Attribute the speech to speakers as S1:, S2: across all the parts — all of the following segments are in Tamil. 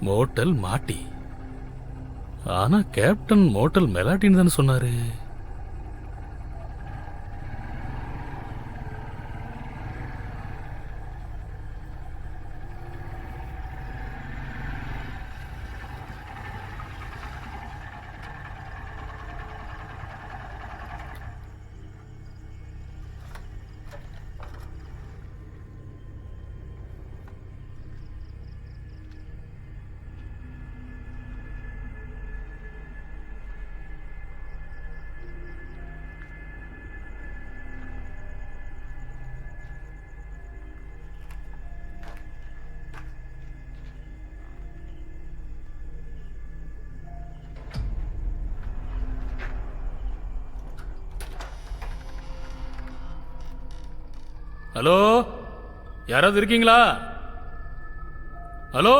S1: மோட்டல் மாட்டி. ஆனா கேப்டன் மோட்டல் மெலாட்டின்னு தானே சொன்னாரு. ஹலோ, யாராவது இருக்கீங்களா? ஹலோ,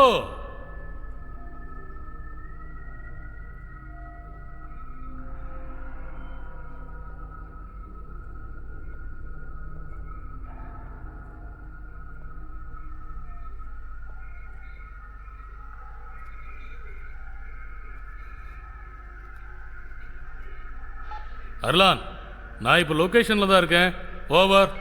S1: அர்லான், நான் இப்போ லொகேஷன்ல தான் இருக்கேன். ஓவர்.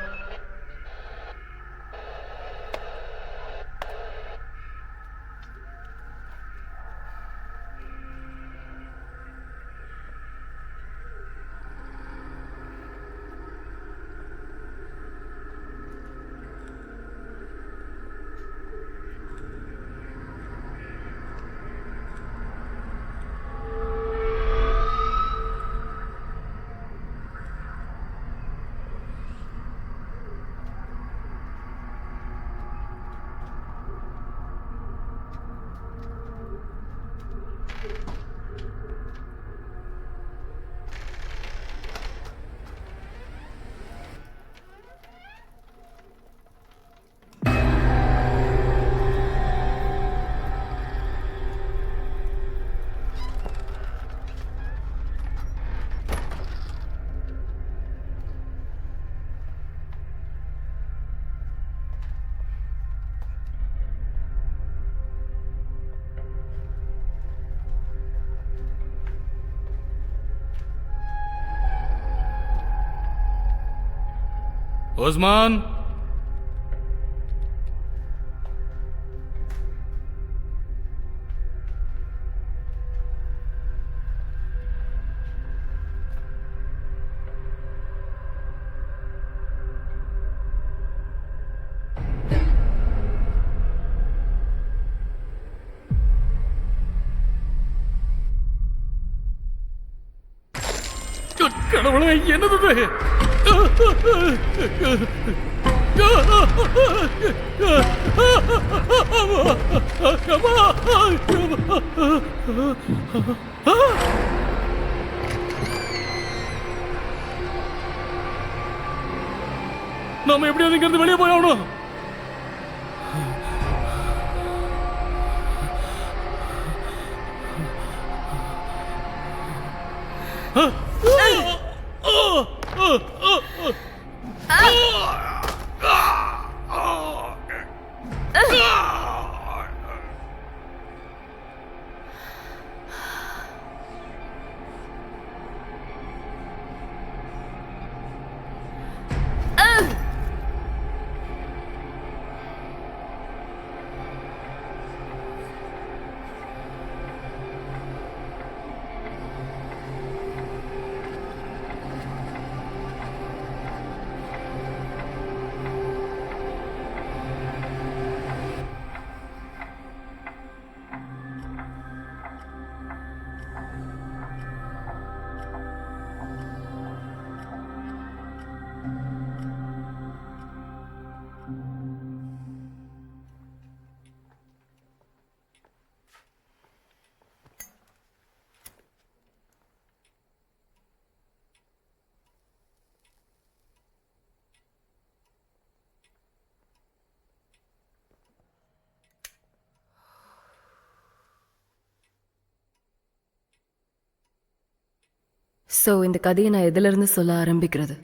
S1: ஓஸ்மான், கடவுளே, என்னது இது? நாம எப்படியாவது இங்கிருந்து வெளியே போயாகணும்.
S2: ஸோ இந்த கதையை நான் எதிலிருந்து சொல்ல ஆரம்பிக்கிறது?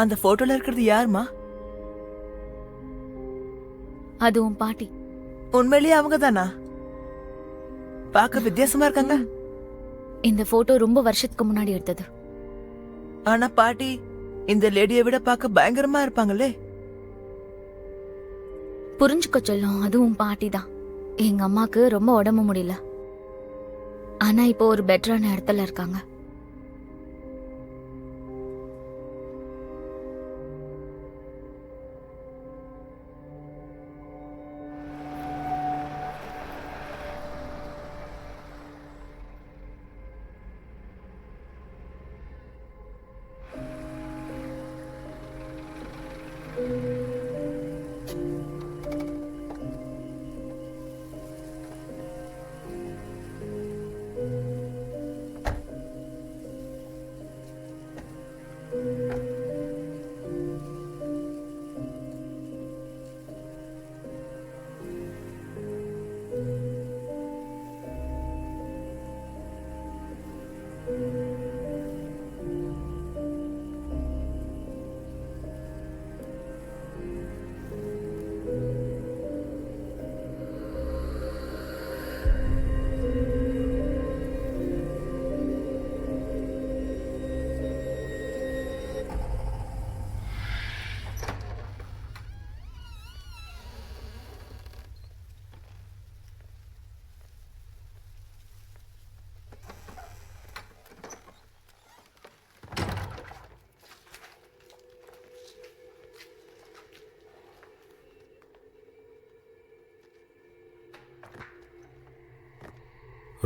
S3: அந்த போட்டோல இருக்கிறது யாருமா?
S4: அது உன் பாட்டி.
S3: உண்மையிலேயே அவங்க தானா? பார்க்க வித்தியாசமா இருக்காங்க.
S4: இந்த போட்டோ ரொம்ப வருஷத்துக்கு முன்னாடி எடுத்தது.
S3: ஆனா பாட்டி இந்த லேடியை விட பார்க்க பயங்கரமா இருப்பாங்களே.
S4: புரிஞ்சுக்க சொல்லும், அது உன் பாட்டி தான். எங்க அம்மாக்கு ரொம்ப உடம்பு முடியல, ஆனா இப்போ ஒரு பெட்டரான இடத்துல இருக்காங்க.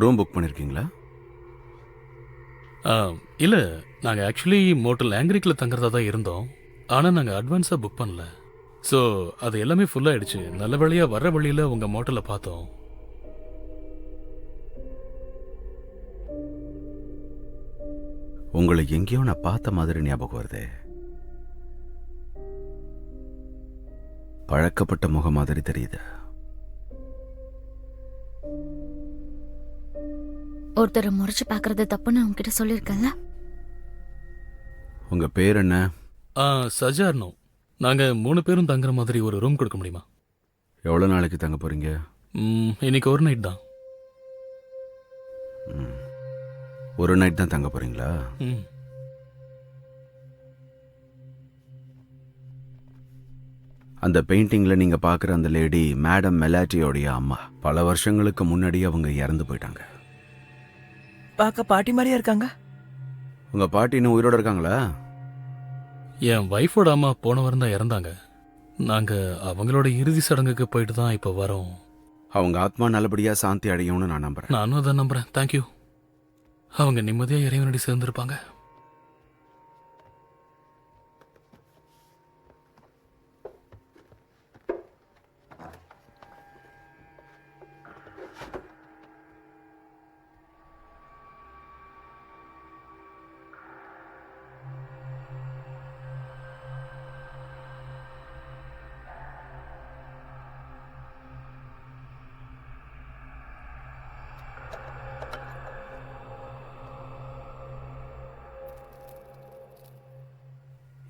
S5: ரூம் புக் பண்ணியிருக்கீங்களா?
S1: இல்லை, நாங்கள் ஆக்சுவலி மோட்டல் ஆங்கிரிக்கில் தங்குறதா தான் இருந்தோம். ஆனால் நாங்கள் அட்வான்ஸாக புக் பண்ணல. ஸோ அது எல்லாமே ஃபுல்லாகிடுச்சு. நல்ல வழியாக வர்ற வழியில் உங்கள் மோட்டலில் பார்த்தோம்.
S5: உங்களை எங்கேயோ நான் பார்த்த மாதிரி ஞாபகம் வருதே. பழக்கப்பட்ட முகம் மாதிரி தெரியுது.
S4: ஒருத்தரை முறைச்சு பாக்குறது தப்புன்னு உன்கிட்ட சொல்லியிருக்கேன்ல.
S5: உங்க பேர் என்ன?
S1: சஜார்னோ. நாங்கள் 3 பேரும் தங்குற மாதிரி ஒரு ரூம் கொடுக்க முடியுமா?
S5: எவ்வளோ நாளைக்கு தங்க போறீங்க?
S1: இன்னைக்கு ஒரு நைட் தான்.
S5: ஒரு நைட் தான் தங்க போறீங்களா?
S1: ம்.
S5: அந்த பெயிண்டிங்ல நீங்க பார்க்குற அந்த லேடி மேடம் மெலாட்டியோடைய அம்மா. பல வருஷங்களுக்கு முன்னாடி அவங்க இறந்து போயிட்டாங்க.
S3: பார்க்க பாட்டி மாதிரியா இருக்காங்க.
S5: உங்க பாட்டி இன்னும் உயிரோட இருக்காங்களா?
S1: என் ஒய்ஃபோட அம்மா போன வாரம் தான் இறந்தாங்க. நாங்கள் அவங்களோட இறுதி சடங்குக்கு போயிட்டு தான் இப்போ வரோம்.
S5: அவங்க ஆத்மா நல்லபடியா சாந்தி அடையும்னு நான் நம்புறேன்.
S1: நானும் அதை நம்புகிறேன். தேங்க்யூ. அவங்க நிம்மதியாக இறைவனடி சேர்ந்துருப்பாங்க.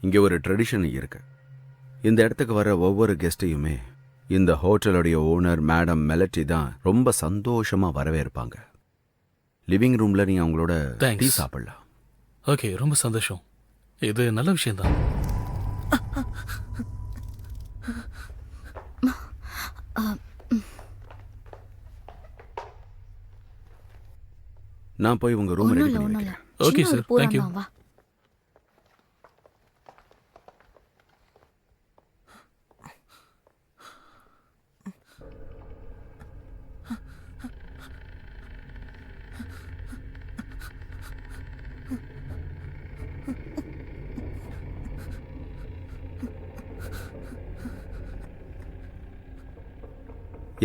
S5: இங்க ஒரு ட்ரெடிஷன் இருக்கு. இந்த இடத்துக்கு வர ஒவ்வொரு கெஸ்டையுமே இந்த ஹோட்டலுடைய ஓனர் மேடம் மெலட்டி தான் ரொம்ப சந்தோஷமா வரவேற்பாங்க. லிவிங் ரூம்ல நீங்க அவங்களோட
S1: Thanks.
S5: டீ சாப்பிடலாம்.
S1: ஓகே, ரொம்ப சந்தோஷம். இது நல்ல விஷயம்தான்.
S5: நான் போய் உங்க ரூம்
S4: ஒன்றும்
S5: ரெடி
S4: இல்லை,
S5: பண்ணி
S4: ஒன்றும் இல்லை.
S5: வைக்கிறேன்.
S1: Okay,
S4: சின்ன
S1: sir.
S4: ஒரு
S1: Thank you.
S4: பூரம் தான், வா.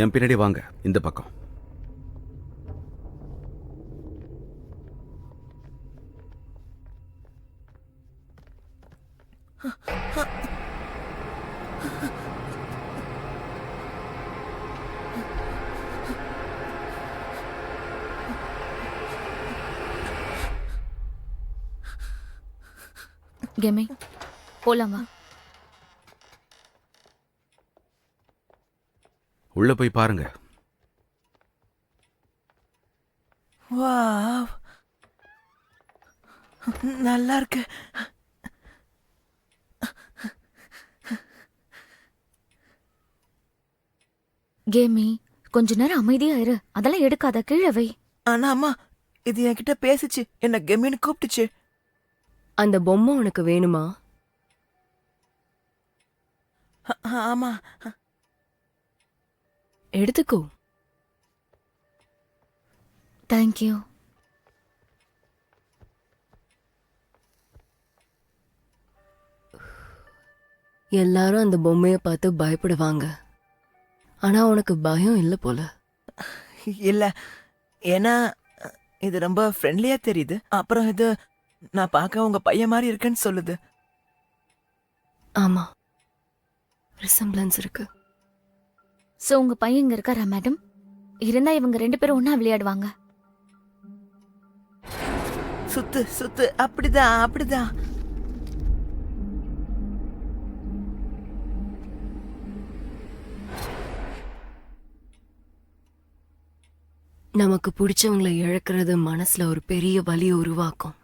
S5: என் பின்னாடி வாங்க, இந்த பக்கம்.
S4: கெமி போலாமா?
S5: உள்ள போய் பாருங்க.
S3: வாவ், நல்லா இருக்கு.
S4: கேமி கொஞ்ச நேரம் அமைதியா இரு, அதெல்லாம் எடுக்காத, கீழே வை.
S3: ஆனா அம்மா, இது என்கிட்ட பேசுச்சு, என்ன கெமின்னு கூப்பிட்டுச்சு.
S2: அந்த பொம்மை உனக்கு வேணுமா?
S3: ஆமா.
S2: எடுத்துக்கோ.
S4: தேங்க்யூ.
S2: எல்லாரும் அந்த பொம்மைய பார்த்து பயப்படுவாங்க. ஆனா உனக்கு பயம் இல்ல போல.
S3: இல்ல, ஏன்னா இது ரொம்ப ஃப்ரெண்ட்லியா தெரியுது. அப்புறம் இது நான் பார்க்க உங்க பையன் மாதிரி இருக்கேன்னு சொல்லுது.
S2: ஆமா, ரிசம்பிளன்ஸ் இருக்கு.
S4: சோ உங்க பையன் இங்க இருக்காரா மேடம்? இருந்தா இவங்க 2 பேரும் ஒண்ணா விளையாடுவாங்க.
S3: சுத்து சுத்து, அப்படிதான் அப்படிதான்.
S2: நமக்கு பிடிச்சவங்களை இழக்கிறது மனசுல ஒரு பெரிய வலியை உருவாக்கும்.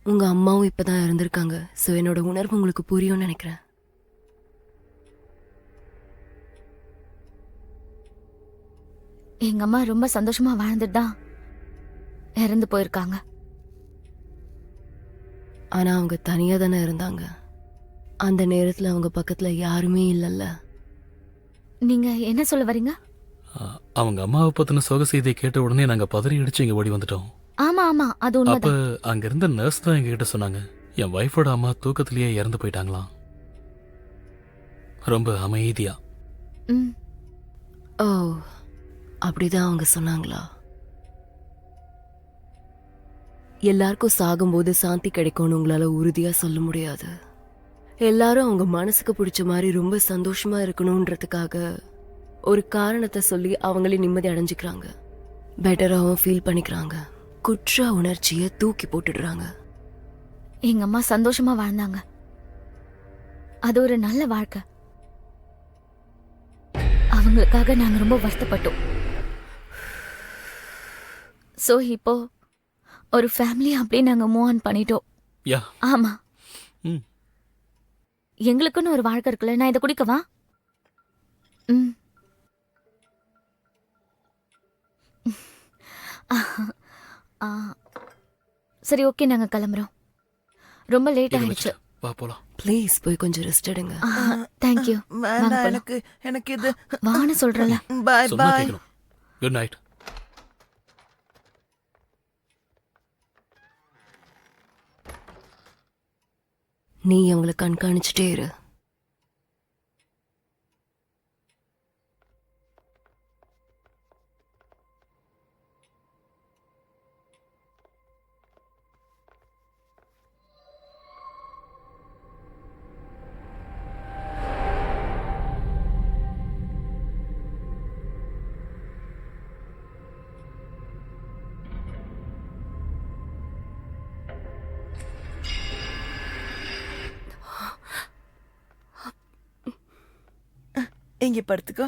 S2: உங்க அம்மாவும் இப்பதான் இறந்திருக்காங்க. சோ என்னோட உணர்வு உங்களுக்கு புரியும்னு நினைக்கிறேன்.
S4: எங்க அம்மா ரொம்ப சந்தோஷமா வாழ்ந்துட்டு தான் இறந்து போயிருக்காங்க.
S2: ஆனா அவங்க தனியா தானே இருந்தாங்க. அந்த நேரத்துல அவங்க பக்கத்துல யாருமே இல்லல்ல.
S4: நீங்க என்ன சொல்ல வரீங்க?
S1: அவங்க அம்மாவை பத்தின சோக செய்தியை கேட்ட உடனே நாங்க பதறி அடிச்சு இங்க ஓடி வந்துட்டோம்.
S4: ஆமா ஆமா, அது
S1: அப்ப
S4: உண்மைதான்.
S1: அங்க இருந்த நர்ஸ் தான் எங்க கிட்ட சொன்னாங்க, என் வைஃபோட அம்மா தூக்கத்திலேயே இறந்து போயிட்டாங்களாம். ரொம்ப அமைதியா.
S4: ம்.
S2: ஓ, அப்படிதான் அவங்க சொன்னாங்களா? எல்லாருக்கும் சாகும்போது சாந்தி கிடைக்கும்னு உங்களால உறுதியா சொல்ல முடியாது. எல்லாரும் அவங்க மனசுக்கு பிடிச்ச மாதிரி ரொம்ப சந்தோஷமா இருக்கணும்ன்றதுக்காக ஒரு காரணத்தை சொல்லி அவங்களே நிம்மதி அடைஞ்சுக்கிறாங்க. பெட்டராகவும் ஃபீல் பண்ணிக்கிறாங்க. குற்ற உணர்ச்சியை தூக்கி போட்டுடுறாங்க.
S4: எங்க அம்மா சந்தோஷமா வாழ்ந்தாங்க. அது ஒரு நல்ல வாழ்க்கை. அவங்களுக்காக நாங்க ரொம்ப வருத்தப்பட்டோம். சோ இப்போ ஒரு ஃபேமிலி அப்படியே நாங்க மூவ் ஆன் பண்ணிட்டோம்.
S1: யா.
S4: ஆமா.
S1: ம்.
S4: எங்களுக்குன்னு ஒரு வாழ்க்கை இருக்குல்ல. நான் இதை குடிக்கவா? ம். ஆ, சரி, ஓகே, நாங்க கிளம்புறோம். ரொம்ப லேட்
S1: இதை
S4: ஆயிடுச்சு.
S1: வச்சுட்டு வா போலாம்.
S2: ப்ளீஸ் போய் கொஞ்சம் ரெஸ்ட் எடுங்க.
S4: தேங்க்யூ.
S3: வேண்டாம், எனக்கு எனக்கு இது
S4: வான்னு சொல்றல.
S3: பாய்
S1: சொன்னா
S3: பாய்.
S1: கேட்கணும். Good night.
S2: நீ அவங்கள கண்காணிச்சுட்டே இரு.
S3: இங்க படுத்துக்கோ.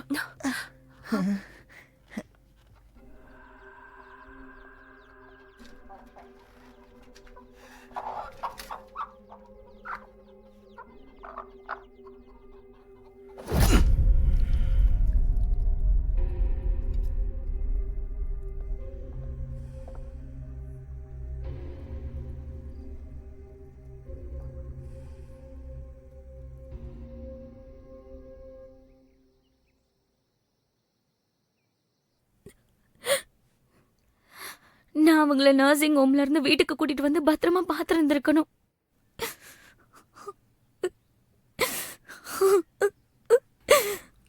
S4: நான் அவங்கள நர்சிங் ஹோம்ல இருந்து வீட்டுக்கு கூட்டிட்டு வந்து பத்திரமா பாத்துருந்துருக்கணும்.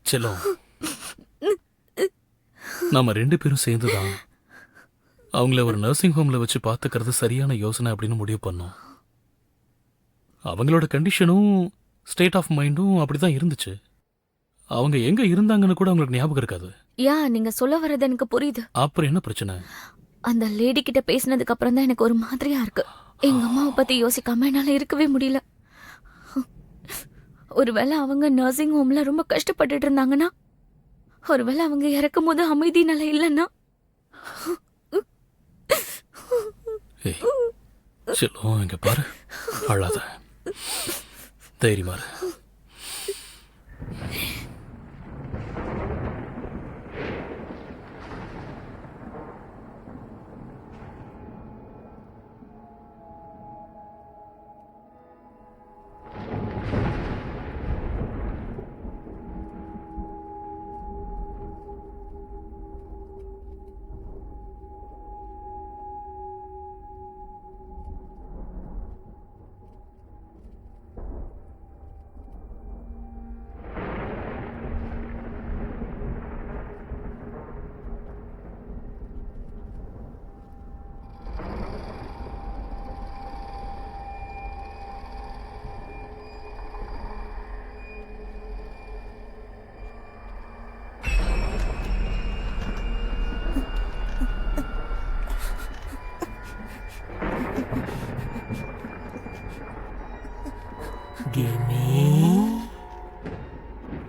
S1: செல்லம், நாம 2 பேரும் சேர்ந்து தான் அவங்கள ஒரு நர்சிங் ஹோம்ல வச்சு பார்த்துக்கிறது சரியான யோசனை அப்படின்னு முடிவு பண்ணோம். அவங்களோட கண்டிஷனும் ஸ்டேட் ஆஃப் மைண்டும் அப்படிதான் இருந்துச்சு. அவங்க எங்க இருந்தாங்கன்னு கூட அவங்களுக்கு ஞாபகம் இருக்காது.
S4: யா நீங்க சொல்ல வர்றது எனக்கு புரியுது.
S1: அப்புறம் என்ன பிரச்சனை?
S4: அந்த லேடி கிட்ட பேசினதுக்கு அப்புறம் தான் எனக்கு ஒரு மாதிரியா இருக்கு. எங்க அம்மாவை பத்தி யோசிக்காம என்னால இருக்கவே முடியல. ஒருவேளை அவங்க நர்சிங் ஹோம்ல ரொம்ப கஷ்டப்பட்டுட்டு இருந்தாங்கன்னா, ஒருவேளை அவங்க இறக்கும் போது அமைதி நிலை இல்லைன்னா.
S1: ஏய் செல்லம், இங்க பாரு, அழாத, தைரியமா இரு.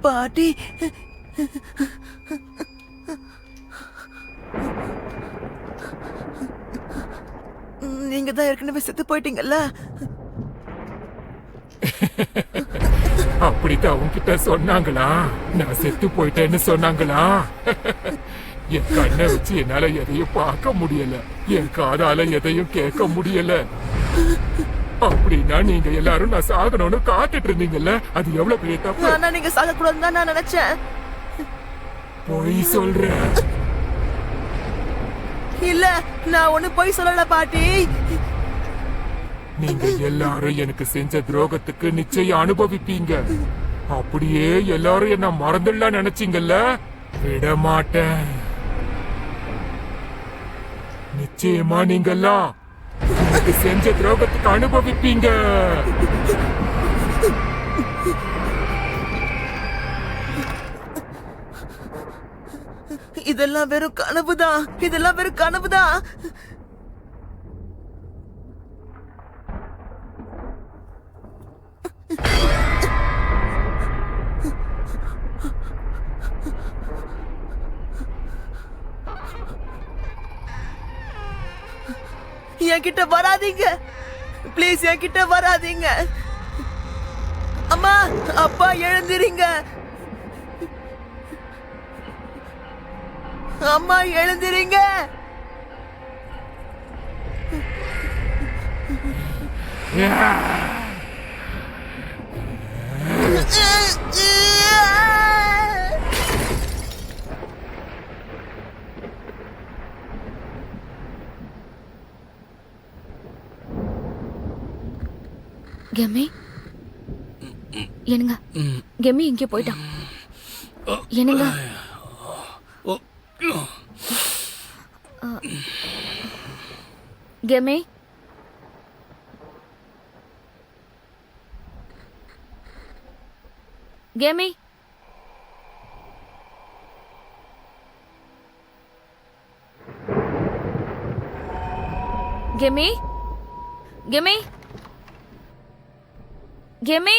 S3: பாட்டி, நீங்க தான் ஏற்கனவே செத்து போயிட்டீங்கல்ல.
S6: அப்படித்தான் உன்கிட்ட சொன்னாங்களா? நான் செத்து போயிட்டேன்னு சொன்னாங்களா? என் கண்ணை வச்சு என்னால எதையும் பார்க்க முடியல, என் காதால எதையும் கேட்க முடியல. அப்படின்னா நீங்க எல்லாரும் நான் சாகணும்னு காத்துட்டு இருந்தீங்கல்ல, அது எவ்வளவு பெரிய தப்பு.
S3: ஆனா நீங்க சாக கூடாதுன்னு தான் நான் நினைச்சேன்.
S6: பொய் சொல்ற?
S3: இல்ல, நான் ஒண்ணு போய் சொல்லல பாட்டி.
S6: நீங்க எல்லாரும் எனக்கு செஞ்ச துரோகத்துக்கு நிச்சயம் அனுபவிப்பீங்க. அப்படியே எல்லாரும் என்ன மறந்துடலாம் நினைச்சீங்கல்ல, விட மாட்டேன். நிச்சயமா நீங்கெல்லாம் எனக்கு செஞ்ச துரோகத்துக்கு அனுபவிப்பீங்க.
S3: இதெல்லாம் வெறும் கனவுதான், இதெல்லாம் வெறும் கனவுதான். என்கிட்ட வராதீங்க ப்ளீஸ், என்கிட்ட வராதீங்க. அம்மா, அப்பா, எழுந்திரீங்க. அம்மா, எழுந்திரீங்க.
S4: கெமி, என்னங்க? கெமி இங்கே போயிட்டான். என்னங்க? கெமி, கெமி, கெமி, கெமி, கெமி.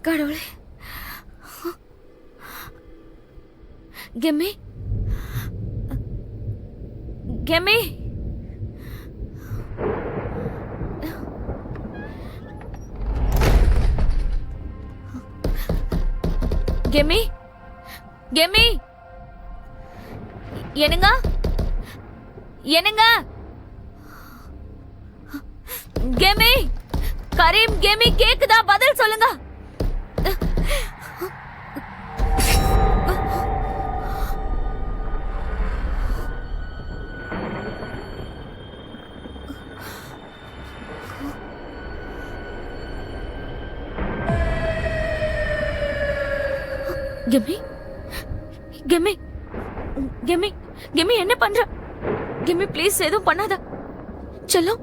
S4: கடவுளே. கெமி, கெமி, கெமி, கெமி, என்னங்க? என்னங்க? கேமி, கரீம், கேமி கேக்குதா? பதில் சொல்லுங்க. கெமி, கெமி, கெமி, கெமி என்ன பண்ற? கெமி ப்ளீஸ் எதுவும் பண்ணாத. செல்லம்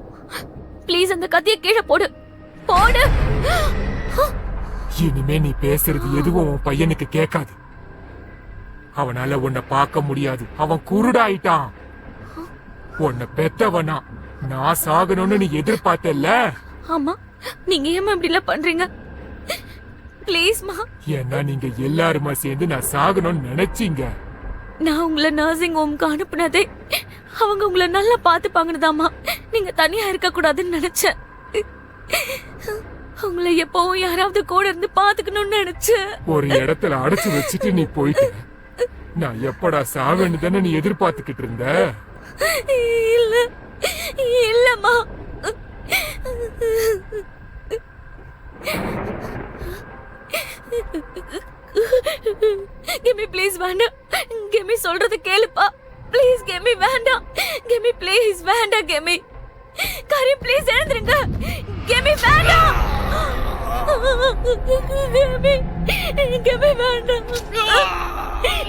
S4: ப்ளீஸ் அந்த கத்தியை கீழே போடு, போடு.
S6: இனிமே நீ பேசுறது எதுவும் உன் பையனுக்கு கேட்காது. அவனால உன்னை பார்க்க முடியாது. அவன் குருடாயிட்டான். உன்னை பெத்தவனா நான் சாகணும்னு நீ எதிர்பார்த்தல்ல?
S4: ஆமா, நீங்க ஏமா இப்படி எல்லாம் பண்றீங்க? ப்ளீஸ்மா.
S6: ஏன்னா நீங்க எல்லாருமா சேர்ந்து நான் சாகணும்னு நினைச்சீங்க.
S4: நான் உங்களை நர்சிங் ஹோம்க்கு அனுப்புனதே அவங்க உங்களை நல்லா பாத்துப்பாங்கன்னுதாம்மா. நீங்க தனியா இருக்க கூடாதுன்னு நினைச்சேன். உங்களை எப்பவும் யாராவது கூட இருந்து பாத்துக்கணும்னு நினைச்சேன்.
S6: ஒரு இடத்துல அடைச்சு வச்சுட்டு நீ போயிட்ட. நான் எப்படா சாவேன்னு தானே நீ எதிர்பார்த்துக்கிட்டு இருந்த?
S4: இல்ல, இல்லம்மா. கெமி ப்ளீஸ் வேண்டாம். கெமி சொல்றது கேளுப்பா. ப்ளீஸ் கெமி வேண்டாம். கெமி ப்ளீஸ் வேண்டாம். கெமி, கரீம் ப்ளீஸ் எழுந்துருங்க. கெமி வேண்டாம். கெமி, கெமி வேண்டாம்.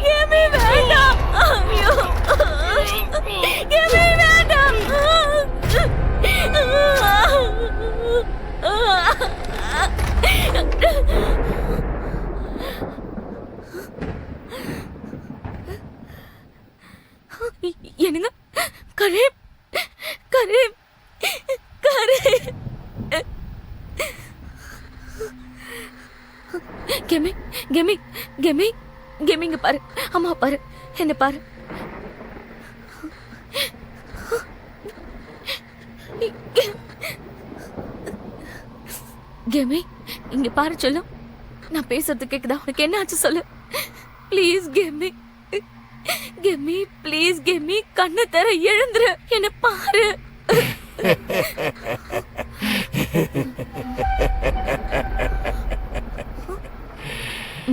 S4: கெமி வேண்டாம். ஐயோ, கெமி வேண்டாம். என்னங்க? கரீம், கரீம், கரீம். கெமி, கெமி, கெமி, கெமி இங்க பாரு. அம்மா பாரு, என்ன பாரு. கெமி இங்க பாரு. சொல்லும் நான் பேசுறது கேக்குதா? உனக்கு என்ன ஆச்சு சொல்லு ப்ளீஸ். Kemy, Kemy please. கெமி கண்ணை தர எழுந்துரு, என்ன பாரு.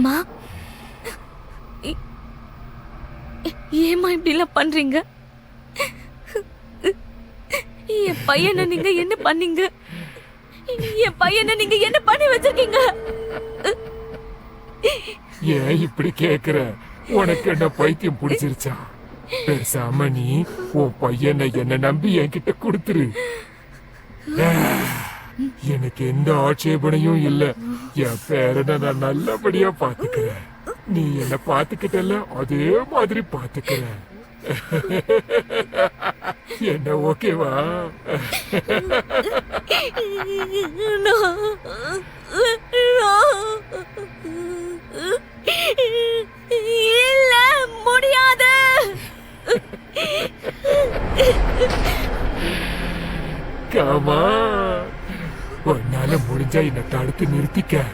S4: மா, ஏமா இப்படி எல்லாம் பண்றீங்க? என் பையனை நீங்க என்ன பண்ணீங்க? என் பையனை நீங்க என்ன பண்ணி வச்சிருக்கீங்க?
S6: ஏன் இப்படி கேக்குற? உனக்கு என்ன பைத்தியம் பிடிச்சிருச்சா? பேசாம நீ உன் பையனை என்ன நம்பி என்கிட்ட கொடுத்துரு. எனக்கு எந்த ஆட்சேபனையும் இல்ல. என் பேரனை நான் நல்லபடியா பாத்துக்கிறேன். நீ என்ன பாத்துக்கிட்டல அதே மாதிரி பாத்துக்கிறேன். என்ன ஓகேவா?
S4: இல்ல, முடியாது.
S6: காமா, உன்னால முடிஞ்சா என்ன தடுத்து நிறுத்திக்க.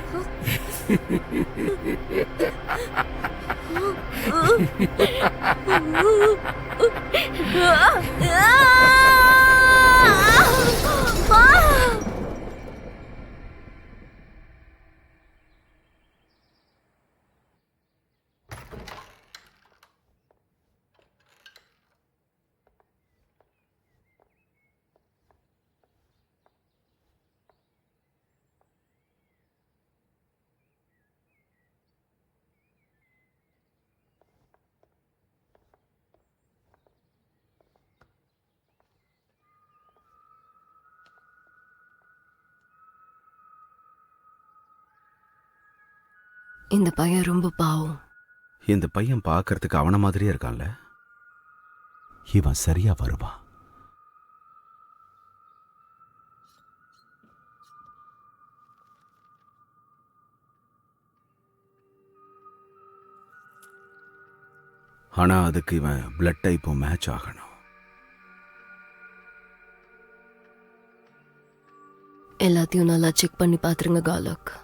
S2: இந்த பையன் ரொம்ப பாவம்.
S5: இந்த பையன் பார்க்கறதுக்கு அவன மாதிரியே இருக்கான்ல. இவன் சரியா வருவான். ஆனா அதுக்கு இவன் பிளட் டைப்பும் மேட்ச் ஆகணும்.
S2: எல்லாத்தையும் நல்லா செக் பண்ணி பாத்துருங்க காலக்.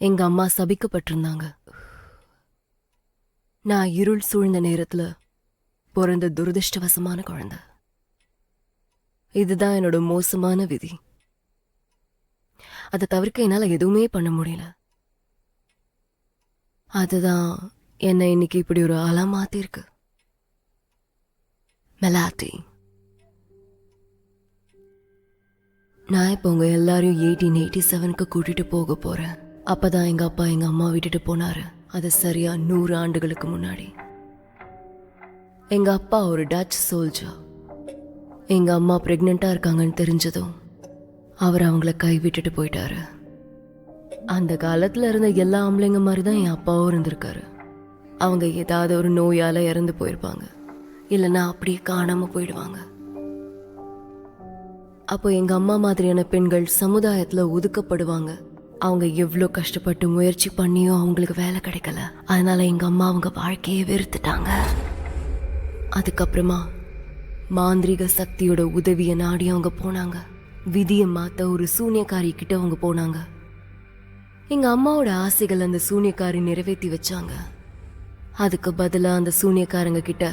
S2: எங்க அம்மா சபிக்கப்பட்டிருந்தாங்க. நான் இருள் சூழ்ந்த நேரத்துல பிறந்த துரதிர்ஷ்டவசமான குழந்தை. இதுதான் என்னோட மோசமான விதி. அதை தவிர்க்க என்னால எதுவுமே பண்ண முடியல. அதுதான் என்னை இன்னைக்கு இப்படி ஒரு ஆளா மாத்திருக்கு. மெலாட்டி, நான் இப்போ உங்க எல்லாரையும் 1887க்கு கூட்டிட்டு போக போறேன். அப்பதான் எங்க அப்பா எங்க அம்மா விட்டுட்டு போனாரு. அது சரியா 100 ஆண்டுகளுக்கு முன்னாடி. எங்க அப்பா ஒரு டச் சோல்ஜர். எங்க அம்மா பிரெக்னெண்டா இருக்காங்கன்னு தெரிஞ்சதும் அவர் அவங்கள கைவிட்டுட்டு போயிட்டாரு. அந்த காலத்துல இருந்த எல்லா ஆம்பளைங்க மாதிரி தான் என் அப்பாவும் இருந்திருக்காரு. அவங்க ஏதாவது ஒரு நோயால இறந்து போயிருப்பாங்க, இல்லைன்னா அப்படியே காணாம போயிடுவாங்க. அப்போ எங்க அம்மா மாதிரியான பெண்கள் சமுதாயத்துல ஒதுக்கப்படுவாங்க. அவங்க எவ்வளோ கஷ்டப்பட்டு முயற்சி பண்ணியும் அவங்களுக்கு வேலை கிடைக்கல. அதனால எங்க அம்மா அவங்க வாழ்க்கையை வெறுத்துட்டாங்க. அதுக்கப்புறமா மாந்திரிக சக்தியோட உதவியை நாடி அவங்க போனாங்க. விதியை மாத்த ஒரு சூனியக்காரி கிட்ட அவங்க போனாங்க. எங்க அம்மாவோட ஆசைகள் அந்த சூனியக்காரி நிறைவேற்றி வச்சாங்க. அதுக்கு பதிலா அந்த சூனியக்காரங்க கிட்ட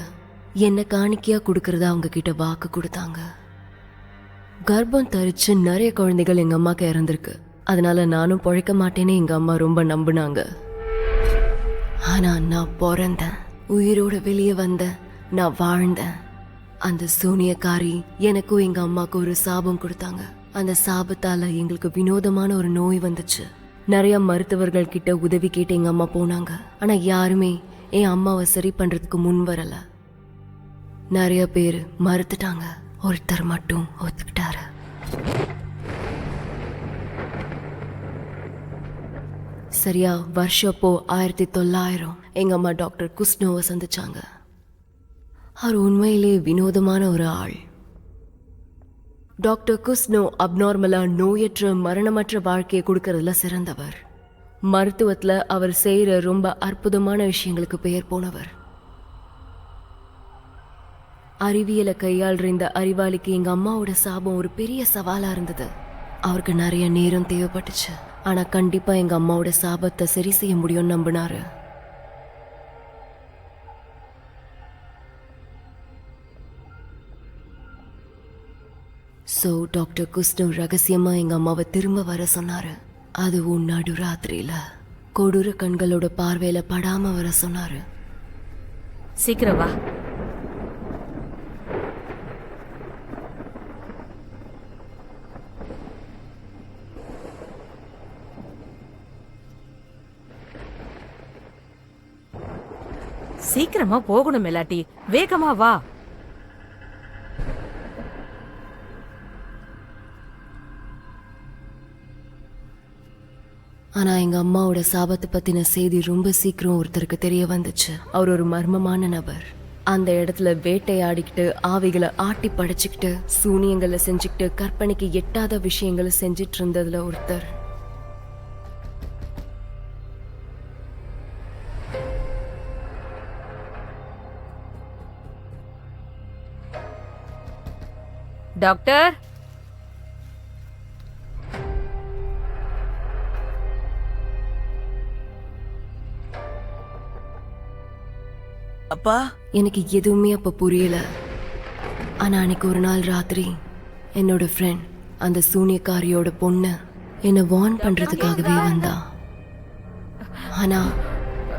S2: என்ன காணிக்கையா கொடுக்கறத அவங்க கிட்ட வாக்கு கொடுத்தாங்க. கர்ப்பம் தரிச்சு நிறைய குழந்தைகள் எங்க அம்மாக்கு இறந்திருக்கு. அதனால நானும் பொழைக்க மாட்டேன்னு எங்க அம்மா ரொம்ப நம்பினாங்க. ஆனா நான் பிறந்தேன், உயிரோட வெளியே வந்தேன், நான் வாழ்ந்தேன். அந்த சூனியக்காரி எனக்கும் எங்க அம்மாக்கு ஒரு சாபம் கொடுத்தாங்க. அந்த சாபத்தால எங்களுக்கு வினோதமான ஒரு நோய் வந்துச்சு. நிறைய மருத்துவர்கள் கிட்ட உதவி கேட்டு எங்க அம்மா போனாங்க. ஆனா யாருமே என் அம்மாவை சரி பண்றதுக்கு முன் வரல. நிறைய பேர் மறுத்துட்டாங்க. ஒருத்தர் மட்டும் ஒத்துக்கிட்டாரு. சரியா வருஷப்போ 1900 எங்க அம்மா டாக்டர் குஸ்னோவை சந்திச்சாங்க. அவர் உண்மையிலே வினோதமான ஒரு ஆள். டாக்டர் குஸ்னோ அப்நார்மலா நோயற்ற மரணமற்ற வாழ்க்கையை கொடுக்கறதுல சிறந்தவர். மருத்துவத்துல அவர் செய்யற ரொம்ப அற்புதமான விஷயங்களுக்கு பெயர் போனவர். அறிவியலை கையாளுற இந்த அறிவாளிக்கு எங்க அம்மாவோட சாபம் ஒரு பெரிய சவாலா இருந்தது. அவருக்கு நிறைய நேரம் தேவைப்பட்டுச்சு. ஆனா கண்டிப்பா எங்க அம்மாவோட சாபத்தை சரி செய்ய முடியும்னு நம்பினாரு. சோ டாக்டர் குஸ்னோ ரகசியமா எங்க அம்மாவை திரும்ப வர சொன்னாரு. அதுவும் நடுராத்திரியில கொடூர கண்களோட பார்வையில படாம வர சொன்னாரு.
S4: சீக்கிரம் வா. சீக்கிரமா போகணும் மெலாட்டி, வேகமா வா.
S2: ஆனா எங்க அம்மாவோட சாபத்தை பத்தின செய்தி ரொம்ப சீக்கிரம் ஒருத்தருக்கு தெரிய வந்துச்சு. அவர் ஒரு மர்மமான நபர். அந்த இடத்துல வேட்டையாடிக்கிட்டு, ஆவிகளை ஆட்டி படைச்சுக்கிட்டு, சூனியங்களை செஞ்சுக்கிட்டு, கற்பனைக்கு எட்டாத விஷயங்களை செஞ்சிட்டு இருந்ததுல ஒருத்தர்.
S4: டாக்டர்,
S3: அப்பா,
S2: எனக்கு எதுவுமே அப்ப புரியல. ஆனா அன்னைக்கு ஒரு நாள் ராத்திரி என்னோட ஃப்ரெண்ட் அந்த சூனியக்காரியோட பொண்ணு என்னை வார்ன் பண்றதுக்காகவே வந்தா. ஆனா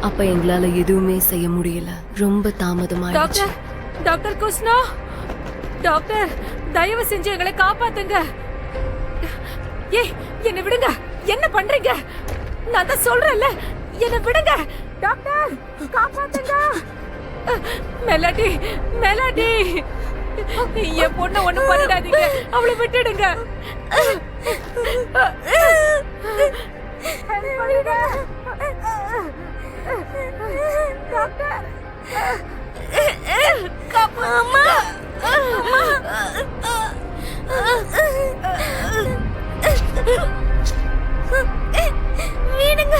S2: அப்ப எங்களால எதுவுமே செய்ய முடியல. ரொம்ப தாமதமாயிடுச்சு.
S4: டாக்டர், டாக்டர் குஸ்னோ, டாக்டர் தயவு செஞ்சு எங்களை காப்பாத்துங்க. ஏய், என்னை விடுங்க. என்ன பண்றீங்க? நான் தான் சொல்றேன்ல, என்னை விடுங்க. டாக்டர் காப்பாத்துங்க. மெலடி, மெலடி, என் பொண்ண ஒண்ணு பண்ணிடாதீங்க. அவளை விட்டுடுங்க. டாக்டர், அம்மா, வீடுங்க.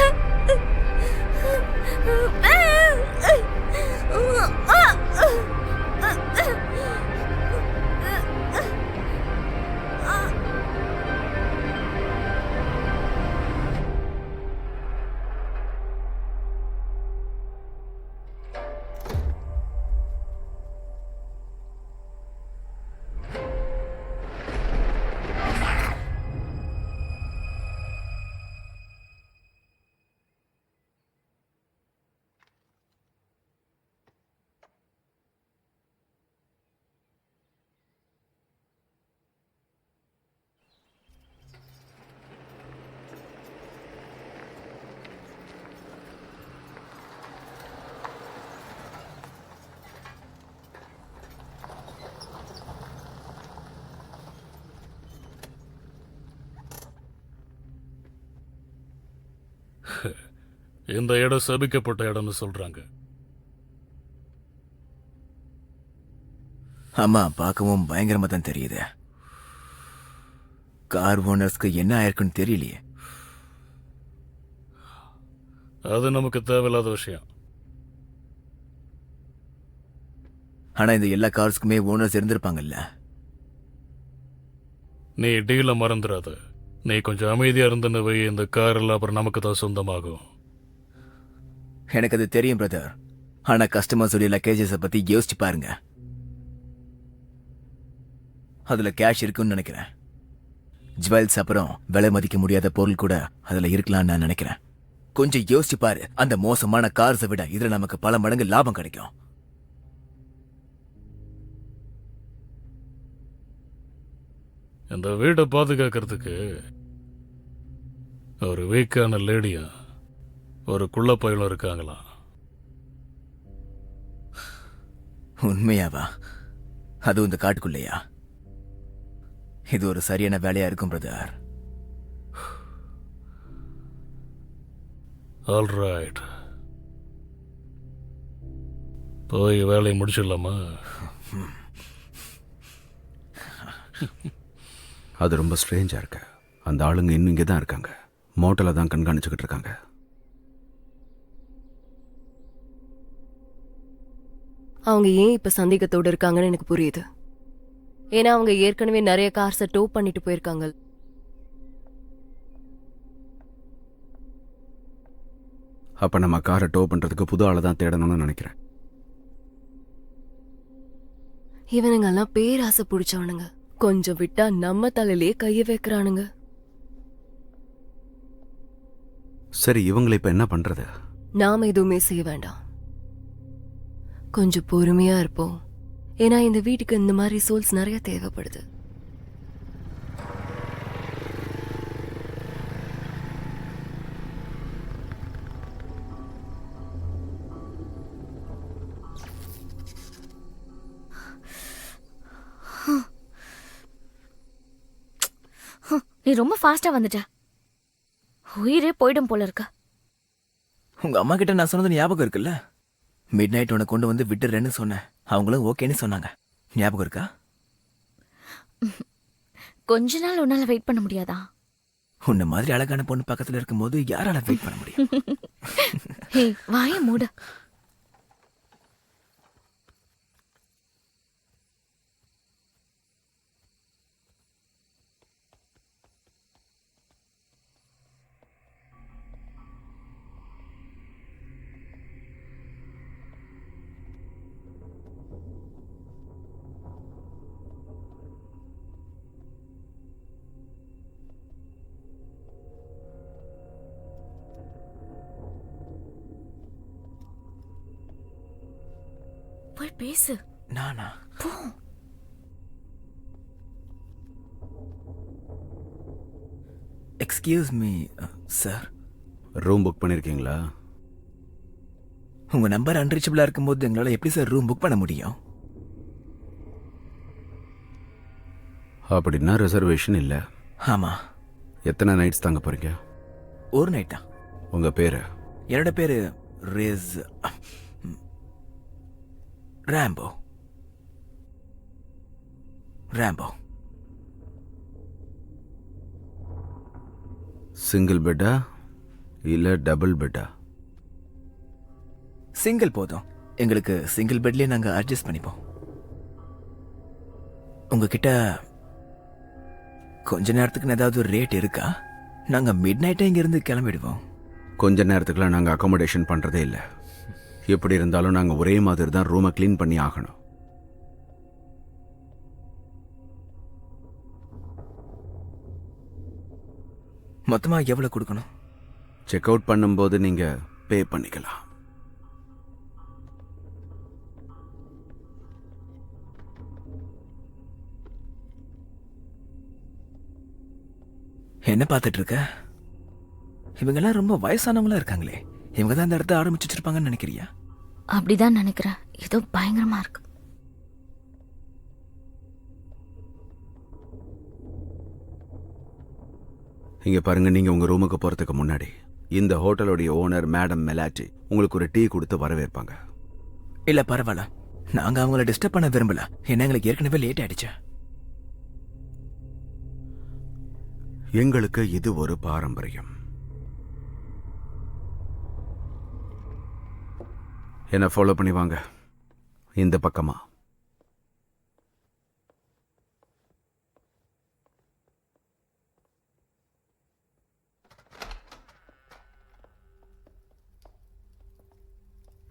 S1: இந்த இடம் சபிக்கப்பட்ட இடம்னு சொல்றாங்க.
S3: ஆமா, பார்க்கவும் பயங்கரமா தான் தெரியுது. கார் ஓனர்ஸ்க்கு என்ன ஆயிருக்குன்னு தெரியலையே.
S1: அது நமக்கு தேவையில்லாத விஷயம்.
S3: ஆனா இந்த எல்லா கார்ஸ்க்குமே ஓனர்ஸ் இருந்திருப்பாங்கல்ல.
S1: நீ டீல மறந்துடாத. நீ கொஞ்சம் அமைதியா இருந்துன்னு வை, இந்த கார் எல்லாம் அப்புறம் நமக்கு தான் சொந்தமாகும்.
S3: எனக்கு அது தெரியும் பிரதர். ஆனா கஸ்டமர்ஸ் உடைய லக்கேஜஸ பத்தி யோசிச்சு பாருங்க. அதுல கேஷ் இருக்குன்னு நினைக்கிறேன். ஜுவல்ஸ் அப்புறம் விலை மதிக்க முடியாத பொருள் கூட அதுல இருக்கலாம்னு நான் நினைக்கிறேன். கொஞ்சம் யோசிச்சு பாரு. அந்த மோசமான கார்ஸை விட இதுல நமக்கு பல மடங்கு லாபம் கிடைக்கும்.
S1: இந்த வீட்டை பாதுகாக்கிறதுக்கு ஒரு வீக்கான லேடியா ஒரு குள்ள பயிலும் இருக்காங்களா?
S3: உண்மையாவா? அதுவும் இந்த காட்டுக்குள்ளையா? இது ஒரு சரியான வேலையா இருக்கும் பிரதர்.
S1: ஆல்ரைட், போய் வேலையை முடிச்சிடலாமா?
S5: அது ரொம்ப ஸ்ட்ரேஞ்சா இருக்கு. அந்த ஆளுங்க இன்னும் இங்கே தான் இருக்காங்க. மோட்டலை தான் கண்காணிச்சுக்கிட்டு இருக்காங்க.
S2: அவங்க ஏன் இப்ப சந்தேகத்தோட இருக்காங்கன்னு எனக்கு புரியுது. ஏன்னா அவங்க ஏற்கனவே நிறைய கார்ஸை டோ பண்ணிட்டு போயிருக்காங்க.
S5: அப்ப நம்ம காரை டோ பண்றதுக்கு புது ஆளை தான் தேடணும்னு நினைக்கிறேன்.
S2: இவனுங்கெல்லாம் பேராசை பிடிச்சவனுங்க. கொஞ்சம் விட்டா நம்ம தலையிலேயே கைய வைக்கிறானுங்க.
S5: சரி, இவங்களை இப்ப என்ன பண்றது?
S2: நாம எதுவுமே செய்ய வேண்டாம். கொஞ்சம் பொறுமையா இருப்போம். ஏன்னா இந்த வீட்டுக்கு இந்த மாதிரி சோல்ஸ் நிறைய தேவைப்படுது.
S4: நீ ரொம்ப ஃபாஸ்டா வந்துட்ட. உயிரே போயிடும் போல இருக்க.
S3: உங்க அம்மா கிட்ட நான் சொன்னது ஞாபகம் இருக்குல்ல? மிட் நைட் உன்னை கொண்டு வந்து விட்டுறேன்னு சொன்னேன். அவங்களும் ஓகேன்னு சொன்னாங்க. ஞாபகம் இருக்கா?
S4: கொஞ்ச நாள் உன்னால வெயிட் பண்ண முடியாதா?
S3: உன்ன மாதிரி அழகான பொண்ணு பக்கத்துல இருக்கும்போது யாரால வெயிட் பண்ண முடியும்?
S4: ஹே, வாய மூடு. போய் பேசு.
S3: நானா?
S4: போ.
S3: Excuse me sir.
S5: Room book பண்ணிருக்கீங்களா?
S3: உங்க நம்பர் அன்ரீச்சபிளா இருக்கும்போது எங்களால எப்படி சார் ரூம் புக் பண்ண முடியும்?
S5: அப்படின்னா ரிசர்வேஷன் இல்ல.
S3: ஆமா.
S5: எத்தனை நைட்ஸ் தாங்க போறீங்க?
S3: ஒரு நைட்டா?
S5: உங்க பேரு?
S3: என்னோட பேரு ரேஸ் ராம்போ. ராம்போ.
S5: சிங்கிள் பெட்டா இல்ல டபுள் பெட்டா?
S3: சிங்கிள் போதும். எங்களுக்கு சிங்கிள் பெட்லயே நாங்க அட்ஜஸ்ட் பண்ணிப்போம். உங்ககிட்ட கொஞ்ச நேரத்துக்கு ஏதாவது ரேட் இருக்கா? நாங்க மிட் நைட்டே இங்கிருந்து கிளம்பிடுவோம்.
S5: கொஞ்ச நேரத்துக்குலாம் நாங்க அகாமடேஷன் பண்றதே இல்லை. எப்படி இருந்தாலும் நாங்க ஒரே மாதிரி தான் ரூமை கிளீன் பண்ணி ஆகணும்.
S3: மொத்தமா எவ்வளவு கொடுக்கணும்?
S5: செக் அவுட் பண்ணும்போது நீங்க பே பண்ணிக்கலாம்.
S3: என்ன பார்த்துட்டு இருக்க? இவங்கெல்லாம் ரொம்ப வயசானவங்களா இருக்காங்களே. இவங்க தான் இந்த இடத்த ஆரம்பிச்சு வச்சிருப்பாங்கன்னு நினைக்கிறியா?
S4: அப்படிதான் நினைக்கிறேன். ஏதோ பயங்கரமா இருக்கு.
S5: இங்க பாருங்க, நீங்க உங்க ரூமுக்கு போறதுக்கு முன்னாடி இந்த ஹோட்டலுடைய ஓனர் மேடம் மெலாட்டி உங்களுக்கு ஒரு டீ கொடுத்து வரவேற்பாங்க.
S3: இல்ல பரவாயில்ல, நாங்க அவங்கள டிஸ்டர்ப் பண்ண விரும்பல. என்ன எங்களுக்கு ஏற்கனவே லேட் ஆயிடுச்சு.
S5: எங்களுக்கு இது ஒரு பாரம்பரியம். என்ன ஃபாலோ பண்ணி வாங்க, இந்த பக்கமா.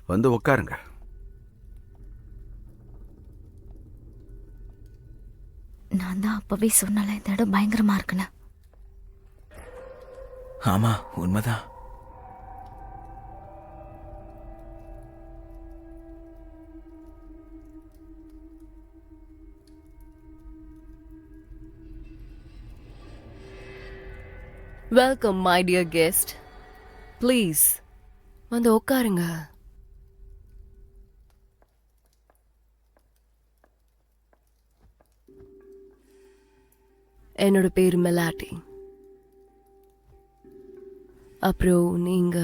S5: வந்து உட்காருங்க.
S4: நான் தான் அப்பவே சொன்னல இந்த இடம் பயங்கரமா இருக்குன்னு.
S3: ஆமா, உண்மைதான்.
S2: Welcome my dear guest. Please வந்து உட்காருங்க. என்னோட பேர் மெலாட்டி. அப்புறம் நீங்க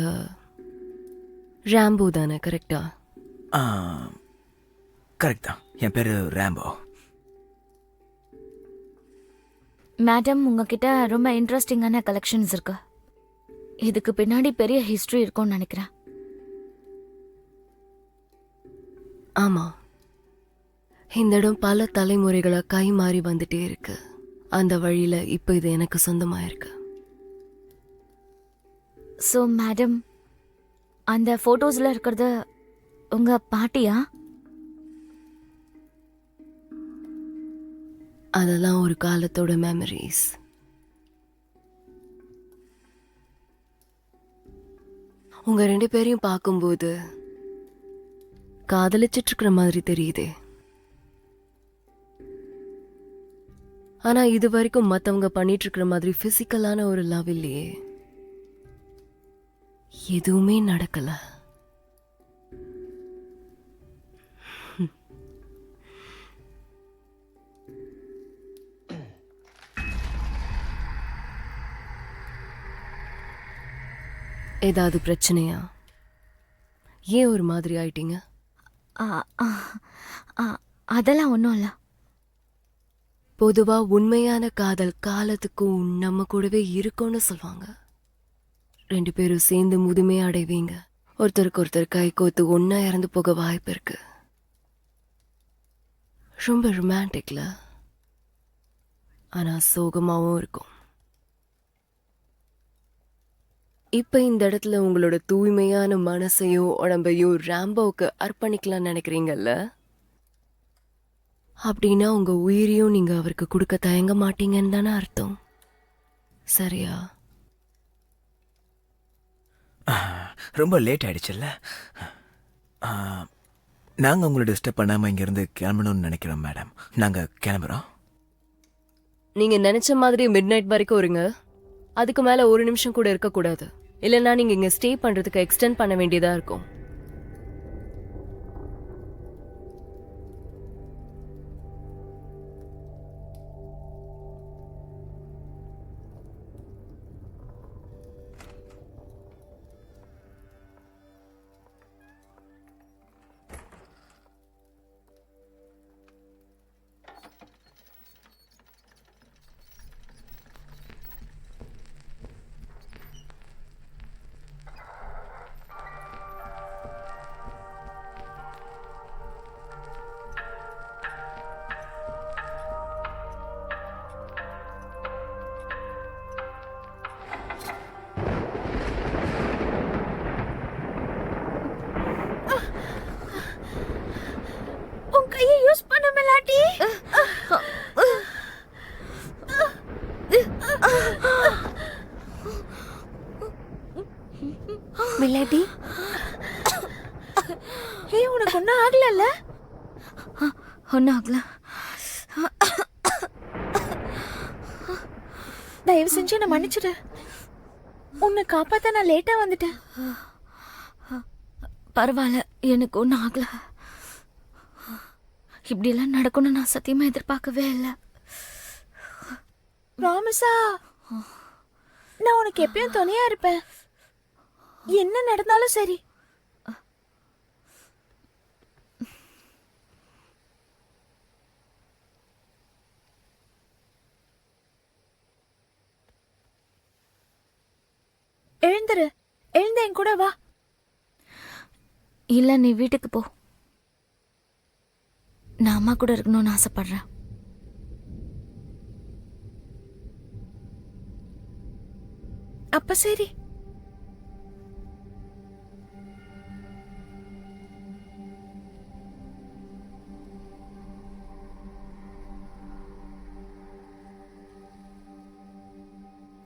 S2: ராம்போ தானே, கரெக்டா?
S3: கரெக்ட் தான், என் பேரு ராம்போ.
S4: மேடம், உங்ககிட்ட ரொம்ப இன்ட்ரெஸ்டிங்கான கலெக்ஷன்ஸ் இருக்கு. இதுக்கு பின்னாடி பெரிய ஹிஸ்டரி இருக்கும்னு நினைக்கிறேன்.
S2: ஆமா, இந்த இடம் பல தலைமுறைகளா கை மாறி வந்துட்டே இருக்கு. அந்த வழியில இப்ப இது எனக்கு சொந்தமா இருக்கு.
S4: ஸோ மேடம், அந்த ஃபோட்டோஸில் இருக்கிறது உங்க பாட்டியா?
S2: அதெல்லாம் ஒரு காலத்தோட மெமரிஸ். உங்க 2 பேரையும் பார்க்கும்போது காதலிச்சிட்டு இருக்கிற மாதிரி தெரியுதே. ஆனா இது வரைக்கும் மத்தவங்க பண்ணிட்டு இருக்கிற மாதிரி பிசிக்கலான ஒரு லவ் இல்லையே. எதுவுமே நடக்கல. ஏதாவது பிரச்சனையா? ஏன் ஒரு மாதிரி ஆயிட்டீங்க?
S4: அதெல்லாம் ஒன்றும் இல்லை.
S2: பொதுவா உண்மையான காதல் காலத்துக்கும் நம்ம கூடவே இருக்கும்னு சொல்லுவாங்க. 2 பேரும் சேர்ந்து முதுமை அடைவீங்க. ஒருத்தருக்கு ஒருத்தர் கை கோத்து ஒன்னா இறந்து போக வாய்ப்பு இருக்கு. ரொம்ப ரொமான்டிக்ல, ஆனா சோகமாவும் இருக்கும். இப்ப இந்த இடத்துல உங்களோட தூய்மையான மனசையும் உடம்பையும் ராம்போவுக்கு அர்ப்பணிக்கலாம் நினைக்கிறீங்கல்ல? அப்படின்னா உங்க உயிரையும் நீங்க அவருக்கு கொடுக்க தயங்க மாட்டீங்கன்னு தானே அர்த்தம், சரியா?
S3: ரொம்ப லேட் ஆயிடுச்சுல்ல. நாங்க உங்களை டிஸ்டர்ப் பண்ணாம இங்கிருந்து கிளம்பணும்னு நினைக்கிறோம் மேடம். நாங்க கிளம்புறோம்.
S2: நீங்க நினைச்ச மாதிரி மிட் நைட் வரைக்கும் இருங்க. அதுக்கு மேல 1 நிமிஷம் கூட இருக்கக்கூடாது. இல்லைன்னா நீங்க இங்க ஸ்டே பண்றதுக்கு எக்ஸ்டெண்ட் பண்ண வேண்டியதா இருக்கும்.
S4: உன் கையை யூஸ் பண்ண மெலாட்டி. மெலாட்டி, ஏய் உனக்கு ஒன்றும் ஆகலல்ல? ஒன்றும் ஆகல.
S7: தயவு செஞ்சு என்ன மன்னிச்சிடு. உன்னை காப்பாத்த நான் லேட்டா வந்துட்டேன்.
S4: பரவாயில்ல, எனக்கு ஒன்றும் ஆகல. இப்படியெல்லாம் நடக்கும்னு நான் சத்தியமா எதிர்பார்க்கவே இல்லை.
S7: ப்ராமிஸா? நான் உனக்கு எப்பயும் துணையா இருப்பேன். என்ன நடந்தாலும் சரி. எழுந்துரு, எழுந்து என் கூட வா.
S4: இல்ல, நீ வீட்டுக்கு போ. நான் அம்மா கூட இருக்கணும்னு ஆசைப்படுறேன்.
S7: அப்ப சரி.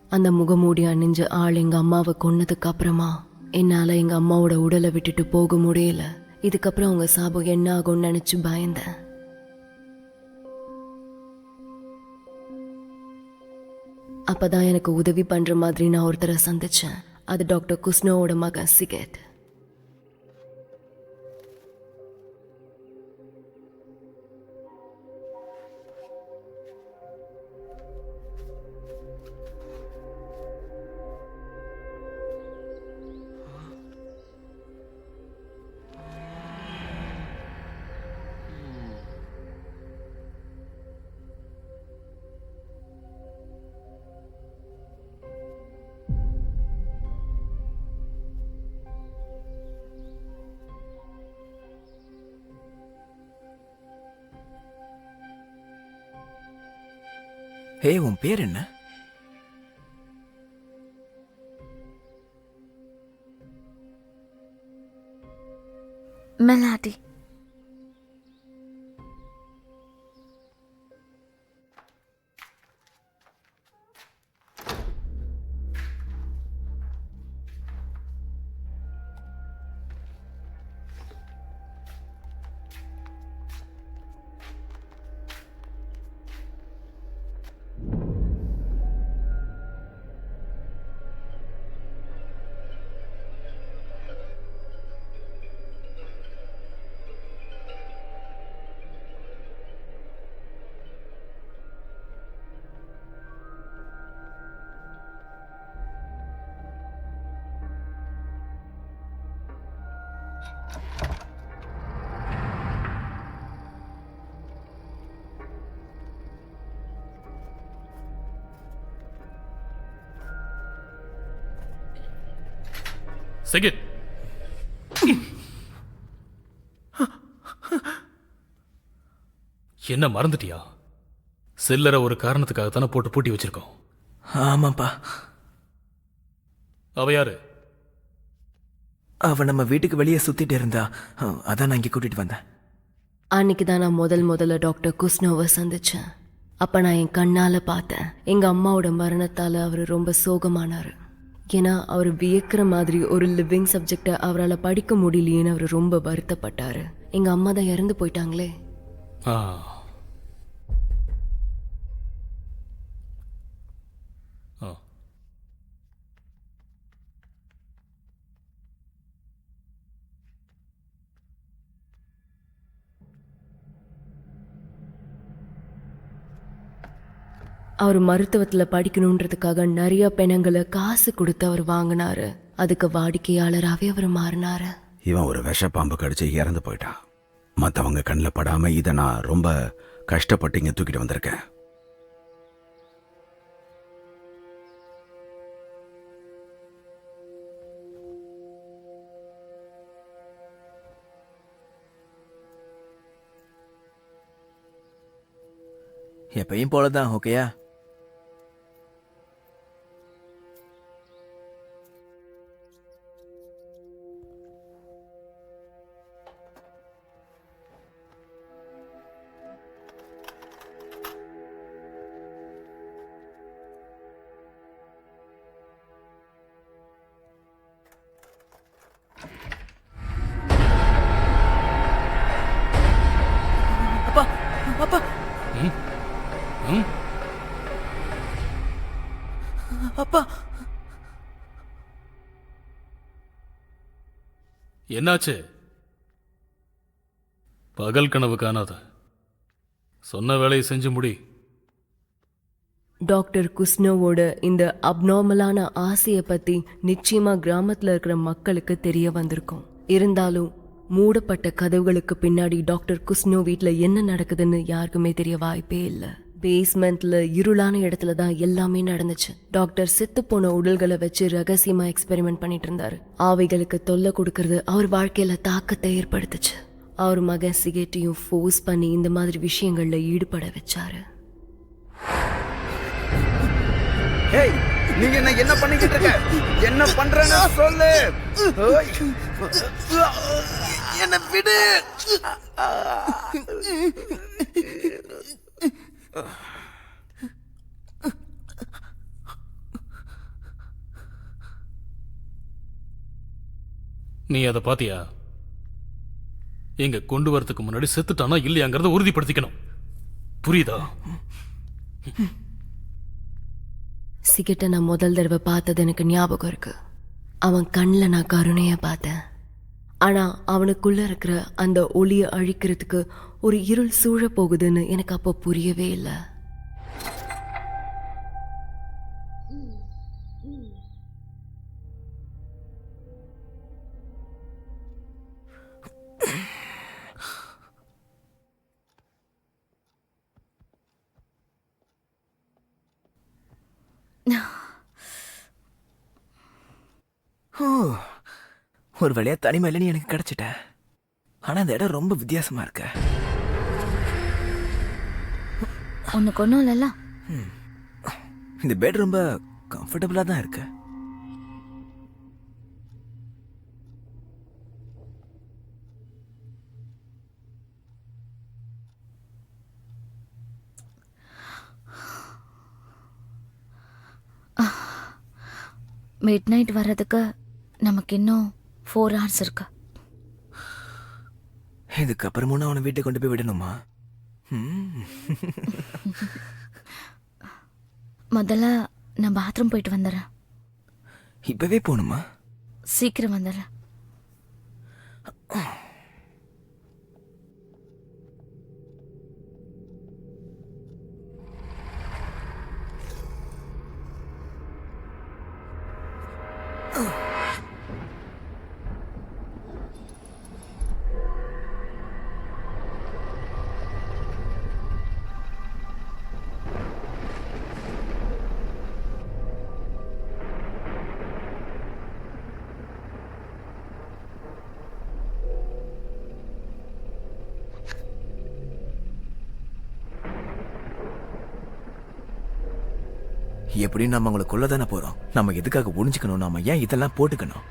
S2: அந்த முகமூடி அணிஞ்ச ஆள் எங்க அம்மாவை கொன்னதுக்கு அப்புறமா என்னால எங்க அம்மாவோட உடலை விட்டுட்டு போக முடியல. இதுக்கப்புறம் அவங்க சாபம் என்ன ஆகும்னு நினைச்சு பயந்தேன். அப்பதான் எனக்கு உதவி பண்ற மாதிரி நான் ஒருத்தரை சந்திச்சேன். அது டாக்டர் குஸ்னோவோட மகன் சிகேட்.
S3: ஹே, உன் பேர் என்ன?
S4: மெலாடி.
S1: சிகேட், என்ன மறந்துட்டியா? சில்லறை ஒரு காரணத்துக்காக தானே போட்டு பூட்டி வச்சிருக்கோம்.
S3: ஆமாப்பா.
S1: அவ யாரு?
S3: அவ நம்ம வீட்டுக்கு வெளியே சுத்திட்டு இருந்தா, அதான் நான் இங்க கூட்டிட்டு வந்தேன்.
S2: அன்னைக்கு தான் நான் முதல்ல டாக்டர் குஸ்னோவை சந்திச்சேன். அப்ப நான் என் கண்ணால பார்த்தேன். எங்க அம்மாவோட மரணத்தால அவர் ரொம்ப சோகமானாரு. ஏன்னா அவர் வியக்கிற மாதிரி ஒரு லிவிங் சப்ஜெக்டை அவரால் படிக்க முடியலையேன்னு அவர் ரொம்ப வருத்தப்பட்டாரு. எங்க அம்மா தான் இறந்து போயிட்டாங்களே.
S1: ஆ, ஆ.
S2: அவர் மருத்துவத்துல படிக்கணுன்றதுக்காக நிறைய பெணங்களை காசு கொடுத்து அவர் வாங்கினாரு. அதுக்கு வாடிக்கையாளராகவே அவர் மாறினாரு.
S5: இவன் ஒரு விஷப்பாம்பு கடிச்சு இறந்து போயிட்டான். மற்றவங்க கண்ணில் படாம இதை நான் ரொம்ப கஷ்டப்பட்டு இங்கே தூக்கிட்டு வந்திருக்கேன்.
S3: எப்பயும் போலதான். ஓகேயா? அப்பா, அப்பா,
S1: ம்?
S3: அப்பா.
S1: என்னாச்சு? பகல் கனவு காணாத. சொன்ன வேலையை செஞ்சு முடி.
S2: டாக்டர் குஸ்னோவோட இந்த அப்நார்மலான ஆசையை பத்தி நிச்சயமா கிராமத்துல இருக்கிற மக்களுக்கு தெரிய வந்திருக்கும். இருந்தாலும் மூடப்பட்ட கதவுகளுக்கு பின்னாடி டாக்டர் குஸ்னோ வீட்ல என்ன நடக்குதுன்னு யாருக்குமே தெரிய வாய்ப்பே இல்லை. பேஸ்மெண்ட்ல இருளான இடத்துல தான் எல்லாமே நடந்துச்சு. டாக்டர் செத்து போன உடல்களை வச்சு ரகசியமா எக்ஸ்பெரிமெண்ட் பண்ணிட்டு இருந்தாரு. ஆவைகளுக்கு தொல்லை கொடுக்கறது அவர் வாழ்க்கையில தாக்கத்தை ஏற்படுத்துச்சு. அவர் மகன் சிகேட்டையும் ஃபோர்ஸ் பண்ணி இந்த மாதிரி விஷயங்கள்ல ஈடுபட வச்சாரு.
S5: ஏய், நீங்க என்ன பண்ணிக்கிட்டு இருக்க? என்ன பண்றேன்னு சொல்லு. ஓய். என்ன விடு.
S1: நீ அதை பாத்தியா? எங்க கொண்டு வரதுக்கு முன்னாடி செத்துட்டானா இல்லையாங்கிறத உறுதிப்படுத்திக்கணும். புரியுதா?
S2: சிகேட்டை நான் முதல் தடவை பார்த்தது எனக்கு ஞாபகம் இருக்கு. அவன் கண்ணில் நான் கருணைய பார்த்தேன். ஆனா அவனுக்குள்ள இருக்கிற அந்த ஒளியை அழிக்கிறதுக்கு ஒரு இருள் சூழ போகுதுன்னு எனக்கு அப்போ புரியவே இல்லை.
S3: ஒரு வழியா தனிமையில நீ எனக்கு கிடைச்சிட்ட. ஆனா இந்த இடம் ரொம்ப வித்தியாசமா இருக்க.
S4: உனக்கு ஒன்றும் இல்லைல்ல?
S3: இந்த பெட் ரொம்ப கம்ஃபர்டபுளா தான் இருக்கு.
S4: மிட் நைட் வர்றதுக்கு நமக்கு இன்னும் 4 hours இருக்கு.
S3: இதுக்கப்புறமும் அவனை வீட்டை கொண்டு போய் விடணுமா?
S4: முதல்ல நான் பாத்ரூம் போயிட்டு வந்துடுறேன்.
S3: இப்பவே போகணுமா?
S4: சீக்கிரம் வந்துடுறேன்.
S3: எப்படியும் நம்ம அவங்களை கொல்லதானே போறோம். நம்ம எதுக்காக ஒளிஞ்சுக்கணும்? நாம ஏன் இதெல்லாம் போட்டுக்கணும்?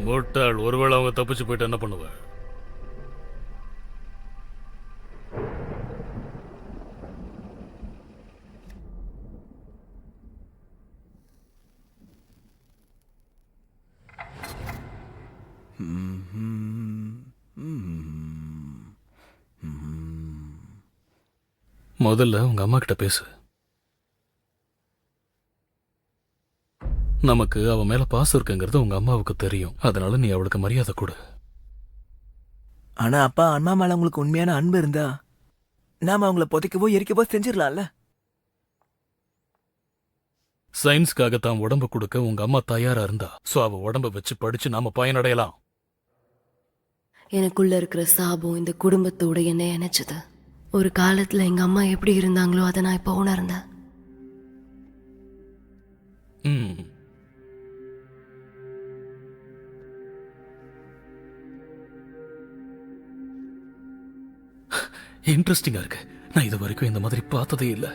S1: முட்டாள், ஒருவேளை அவங்க தப்பிச்சு போயிட்டு என்ன பண்ணுவ? முதல்ல உங்க அம்மா கிட்ட பேசு. நமக்கு அவ மேல பாசம் இருக்குங்கிறது உங்க அம்மாவுக்கு தெரியும். அதனால நீ அவளுக்கு மரியாதை கொடு.
S3: ஆனா அப்பா அம்மா மேல உங்களுக்கு உண்மையான அன்பு இருந்தா நாம அவங்கள புதைக்கவோ எரிக்கவோ செஞ்சிடலாம்ல.
S1: சயின்ஸ்க்காக தான் உடம்பு கொடுக்க உங்க அம்மா தயாரா இருந்தா, சோ அவ உடம்ப வச்சு படிச்சு நாம பயனடையலாம்.
S2: எனக்குள்ள இருக்கிற சாபம் இந்த குடும்பத்தோட என்ன இணைச்சது. ஒரு காலத்துல எங்க அம்மா எப்படி இருந்தாங்களோ அதை நான் இப்போ உணர்ந்தேன்.
S1: இன்ட்ரெஸ்டிங்கா இருக்கு. நான் இது வரைக்கும் இந்த மாதிரி பார்த்ததே இல்லை.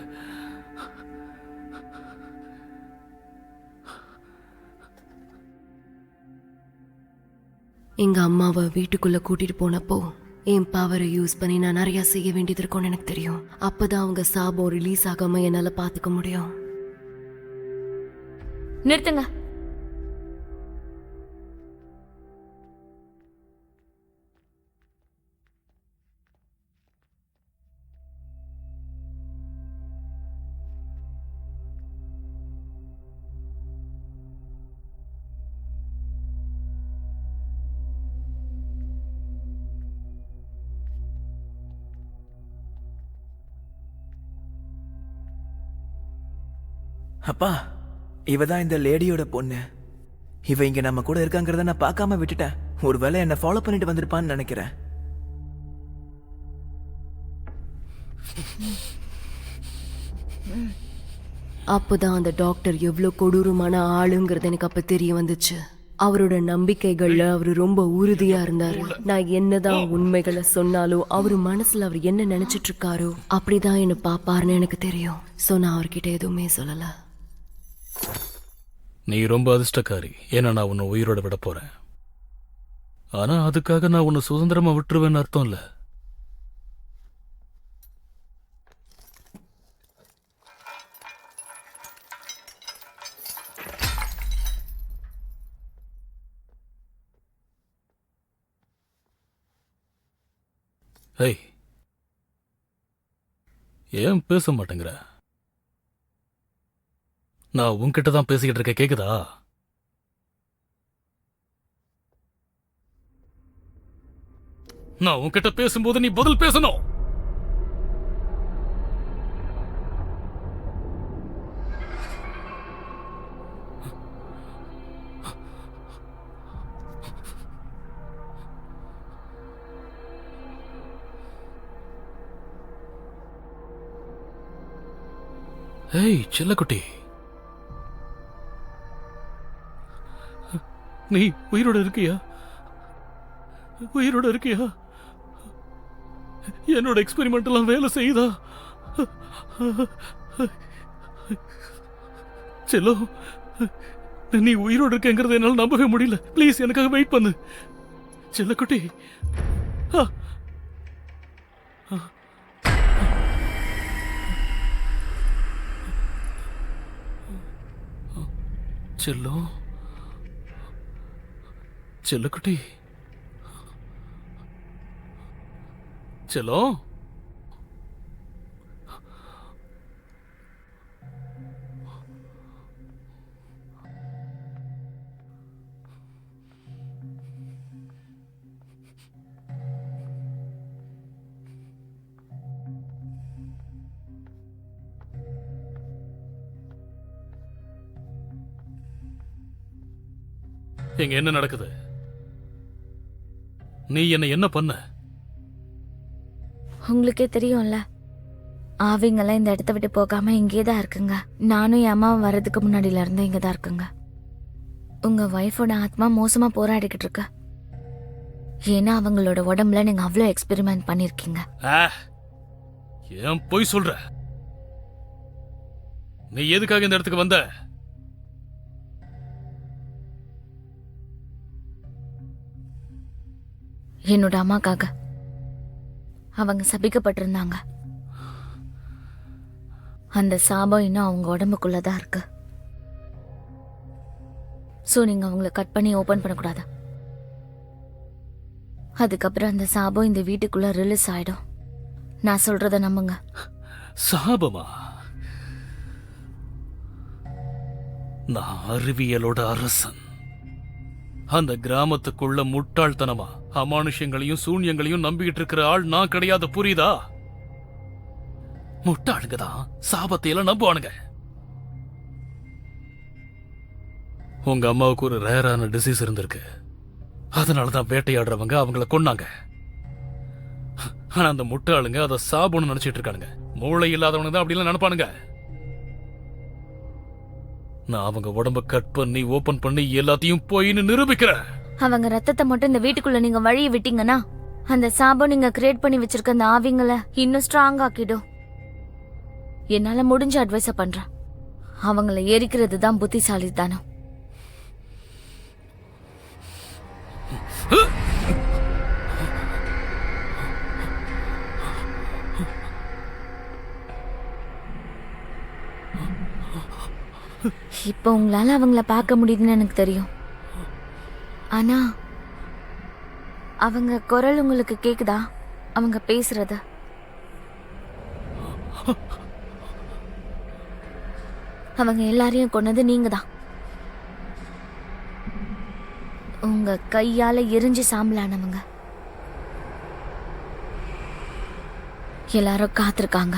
S2: எங்க அம்மாவை வீட்டுக்குள்ள கூட்டிட்டு போனப்போ என் பவரை யூஸ் பண்ணி நான் நிறைய செய்ய வேண்டியது இருக்கும்னு எனக்கு தெரியும். அப்பதான் அவங்க சாபம் ரிலீஸ் ஆகாம என்னால பாத்துக்க முடியும்.
S4: நிறுத்துங்க.
S3: அப்பா, இவ தான் இந்த லேடியோட பொண்ணு. இவ இங்க நம்ம கூட இருக்காங்கிறத நான் பார்க்காம விட்டுட்டேன். ஒருவேளை என்ன ஃபாலோ பண்ணிட்டு வந்திருப்பான்னு நினைக்கிறேன்.
S2: அப்போதான் அந்த டாக்டர் எவ்வளோ கொடூரமான ஆளுங்கிறது எனக்கு அப்ப தெரிய வந்துச்சு. அவரோட நம்பிக்கைகள்ல அவரு ரொம்ப உறுதியா இருந்தாரு. நான் என்னதான் உண்மைகளை சொன்னாலும் அவரு மனசுல அவர் என்ன நினைச்சிட்டு இருக்காரோ அப்படிதான் என்ன பாப்பாருன்னு எனக்கு தெரியும். சோ நான் அவர்கிட்ட எதுவுமே சொல்லல.
S1: நீ ரொம்ப அதிர்ஷ்டக்காரி. ஏன்னா நான் உன்னை உயிரோட விட போறேன். ஆனா அதுக்காக நான் உன்னை சுதந்திரமா விட்டுருவேன்னு அர்த்தம் இல்ல. ஏய், ஏன் பேச மாட்டேங்கிற? நான் உன்கிட்ட தான் பேசிக்கிட்டு இருக்க, கேக்குதா? நான் உன்கிட்ட பேசும்போது நீ பதில் பேசணும். ஏய் செல்லக்குட்டி, நீ உயிரோட இருக்கியா? உயிரோட இருக்கியா? என்னோட எக்ஸ்பெரிமெண்ட் எல்லாம் வேலை செய்யுதா? செல்லோ, நீ உயிரோட இருக்கங்கிறத என்னால நம்பவே முடியல. ப்ளீஸ் எனக்காக வெயிட் பண்ணு செல்லக்குட்டி. செல்லோ, செல்லக்குட்டி, செல்லோ. இங்க என்ன நடக்குது? நீ என்ன பண்ண?
S4: உங்களுக்கே தெரியும்ல, ஆவிங்கெல்லாம் இந்த இடத்த விட்டு போகாம இங்கே தான் இருக்குங்க. நானும் என் அம்மாவும் வர்றதுக்கு முன்னாடியில இருந்து இங்க தான் இருக்குங்க. உங்க ஒய்ஃபோட ஆத்மா மோசமா போராடிக்கிட்டு இருக்கு. ஏன்னா அவங்களோட உடம்புல நீங்க அவ்வளோ எக்ஸ்பெரிமெண்ட் பண்ணிருக்கீங்க.
S1: ஏன் பொய் சொல்ற? நீ எதுக்காக இந்த இடத்துக்கு வந்த?
S4: என்னோட அம்மாக்காக. அவங்க சபிக்கப்பட்டிருந்தாங்க. அந்த சாபம் இன்னும் அவங்க உடம்புக்குள்ளதான் இருக்கு. சோ நீங்க அவங்கள கட் பண்ணி ஓபன் பண்ணக்கூடாது. அதுக்கப்புறம் அந்த சாபம் இந்த வீட்டுக்குள்ள ரிலீஸ் ஆயிடும். நான் சொல்றத நம்புங்க.
S1: சாபமா? நான் அறிவியலோட அரசன். அந்த கிராமத்துக்குள்ள முட்டாள்தனமா அமானுஷ்யங்களையும் சூன்யங்களையும் நம்பிக்கிட்டு இருக்கிற ஆள் நான் கிடையாது, புரியுதா? முட்டாளுங்க தான் சாபத்தை எல்லாம் நம்புவானுங்க. உங்க அம்மாவுக்கு ஒரு ரேரான டிசீஸ் இருந்திருக்கு. அதனாலதான் வேட்டையாடுறவங்க அவங்கள கொன்னாங்க. ஆனா அந்த முட்டாளுங்க அதை சாபம்னு நினைச்சிட்டு இருக்கானுங்க. மூளை இல்லாதவனுங்க தான் அப்படிலாம் நினைப்பானுங்க. நான் அவங்க உடம்ப கட் பண்ணி ஓபன் பண்ணி எல்லாத்தையும் போயின்னு நிரூபிக்கிறேன்.
S4: அவங்க ரத்தத்தை மட்டும் இந்த வீட்டுக்குள்ள நீங்க வழிய விட்டீங்கன்னா அந்த சாபம் நீங்க கிரியேட் பண்ணி வச்சிருக்க அந்த ஆவிங்களை இன்னும் ஸ்ட்ராங் ஆக்கிடும். என்னால முடிஞ்ச அட்வைஸ பண்றேன். அவங்கள எரிக்கிறது தான் புத்திசாலித்தனம். இப்போ உங்களால அவங்கள பார்க்க முடியுதுன்னு எனக்கு தெரியும். ஆனா அவங்க குரல் உங்களுக்கு கேக்குதா? அவங்க பேசுறது அவங்க எல்லாரையும் கொன்னது நீங்க தான். உங்க கையால எரிஞ்சு சாம்பலானவங்க. எல்லாரும் காத்திருக்காங்க.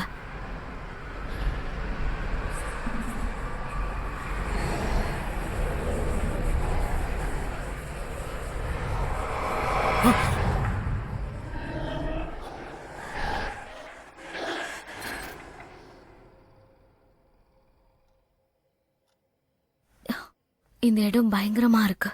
S4: இந்த இடம் பயங்கரமா இருக்கு.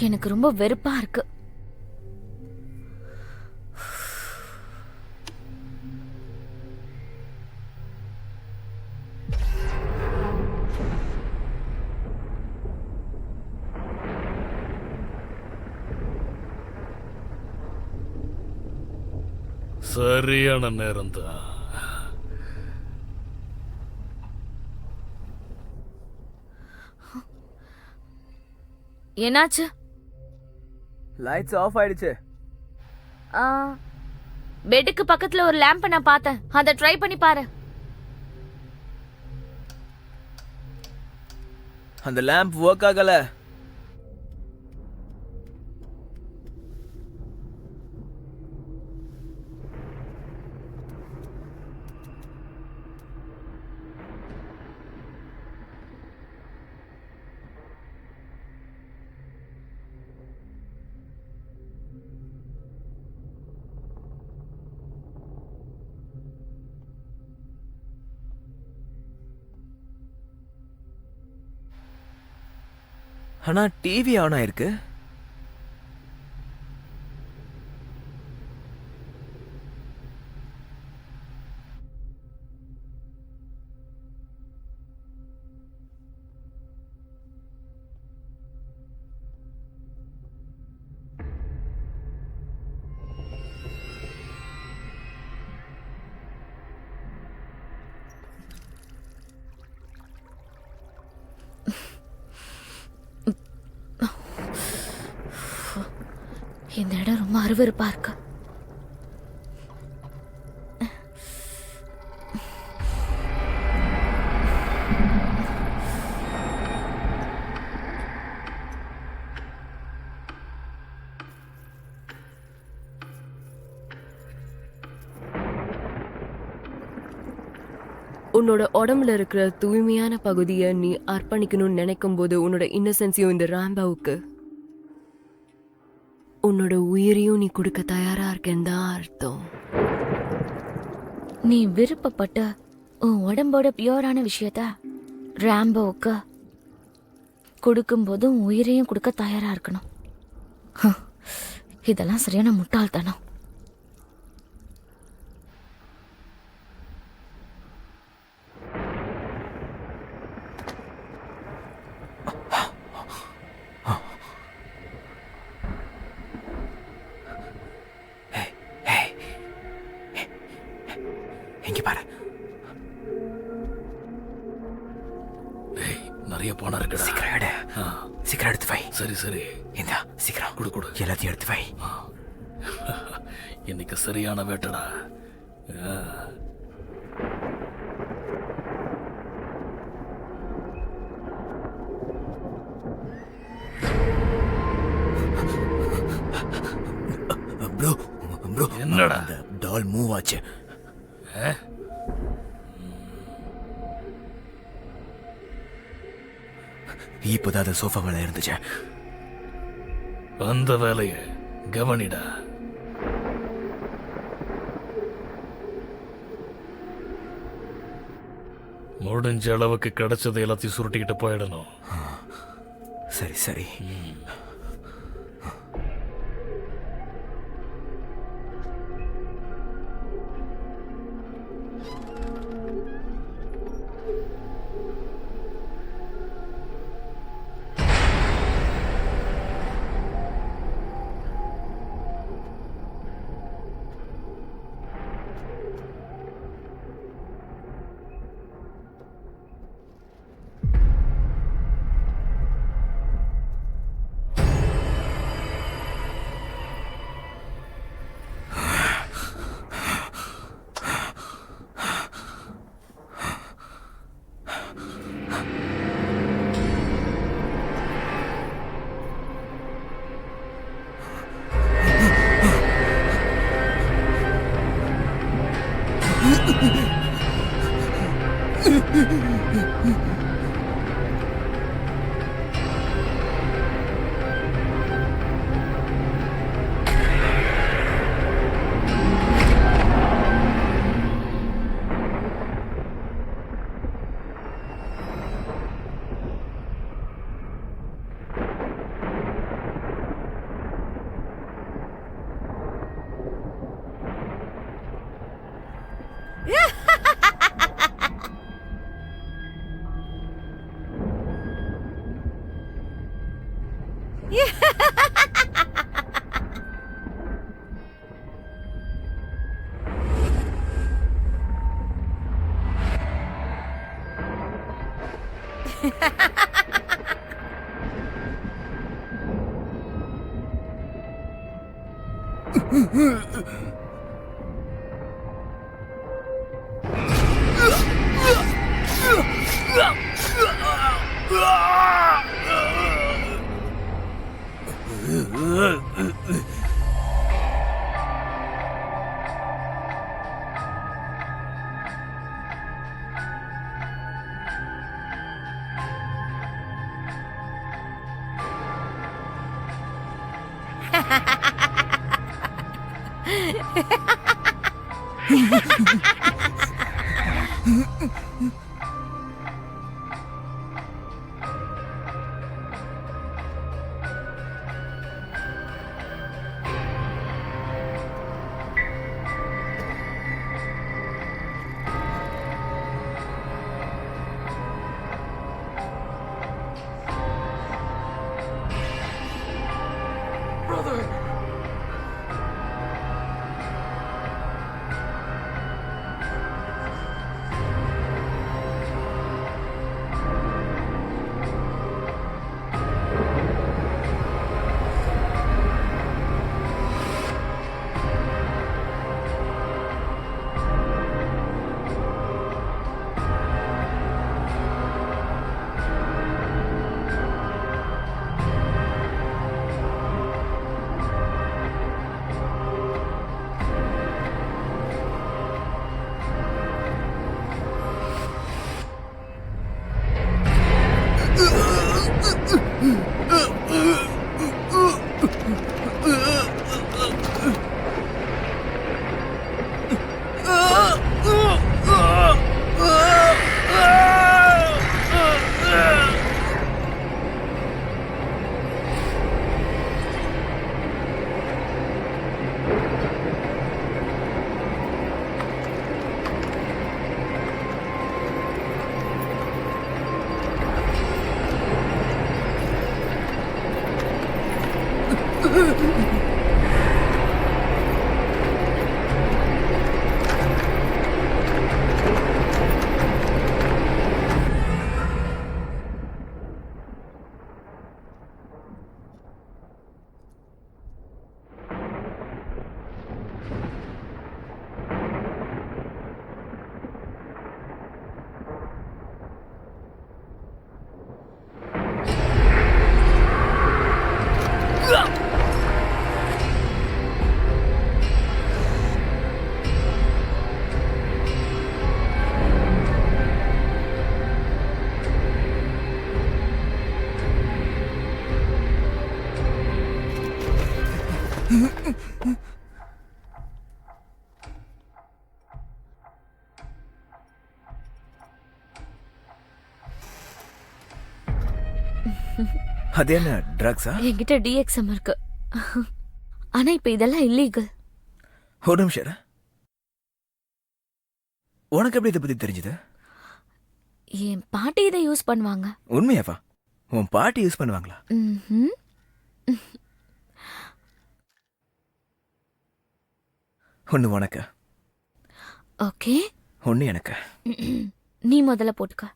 S4: எனக்கு ரொம்ப வெறுப்பா இருக்கு.
S1: சரியான நேரம் தான்.
S4: என்னாச்சு?
S3: லைட்ஸ் ஆஃப் ஆயிடுச்சு.
S4: ஆ, பெட்டுக்கு பக்கத்துல ஒரு லேம்ப நான் பார்த்தேன். அதை ட்ரை பண்ணி பாரு.
S3: அந்த லேம்ப் ஒர்க் ஆகல. ஆனா டிவி ஆன் ஆயிருக்கு.
S4: இந்த இடம் ரொம்ப அருவருப்பா இருக்கு.
S2: உன்னோட உடம்புல இருக்கிற தூய்மையான பகுதியை நீ அர்ப்பணிக்கணும்னு நினைக்கும் போது உன்னோட இன்னசென்ஸையும் இந்த ராம்பாவுக்கு உன்னோட உயிரையும் நீ கொடுக்க தயாரா இருக்கேன்னு தான் அர்த்தம்.
S4: நீ விருப்பப்பட்ட உன் உடம்போட பியூரான விஷயத்த ராம்போவுக்கு கொடுக்கும்போது உன் உயிரையும் கொடுக்க தயாரா இருக்கணும். இதெல்லாம் சரியான முட்டாள்தனம்.
S3: இங்க பாரு.
S1: நிறைய பணம் இருக்குடா.
S3: சீக்கிரம் எடு. சீக்கிரம் எடுத்து வை.
S1: சரி சரி,
S3: இந்த சீக்கிரம்
S1: கொடு கொடு.
S3: எல்லாத்தையும் எடுத்து வை.
S1: இன்னைக்கு சரியான வேட்டடா.
S3: ப்ரோ ப்ரோ,
S1: என்னடா?
S3: அந்த டால் மூவ் ஆச்சு. இப்போதான் அந்த சோஃபா மேல இருந்துச்சு.
S1: அந்த வேலைய கவனிடா. முடிஞ்ச அளவுக்கு கிடைச்சதை எல்லாத்தையும் சுருட்டிக்கிட்டு போயிடணும்.
S3: சரி சரி. அது என்ன ட்ரக்ஸா?
S4: என்கிட்ட டிஎக்ஸ்எம் இருக்கு. ஆனா இப்ப இதெல்லாம் இல்லீகல்.
S3: ஒரு நிமிஷம் இரு. உனக்கு எப்படி இதை பத்தி தெரிஞ்சது?
S4: என் பாட்டி இதை யூஸ் பண்ணுவாங்க.
S3: உண்மையாவா? உன் பாட்டி யூஸ் பண்ணுவாங்களா?
S4: ம்ஹும்.
S3: ஒண்ணு உனக்கு,
S4: ஓகே.
S3: ஒண்ணு எனக்கு.
S4: நீ முதல்ல போட்டுக்க.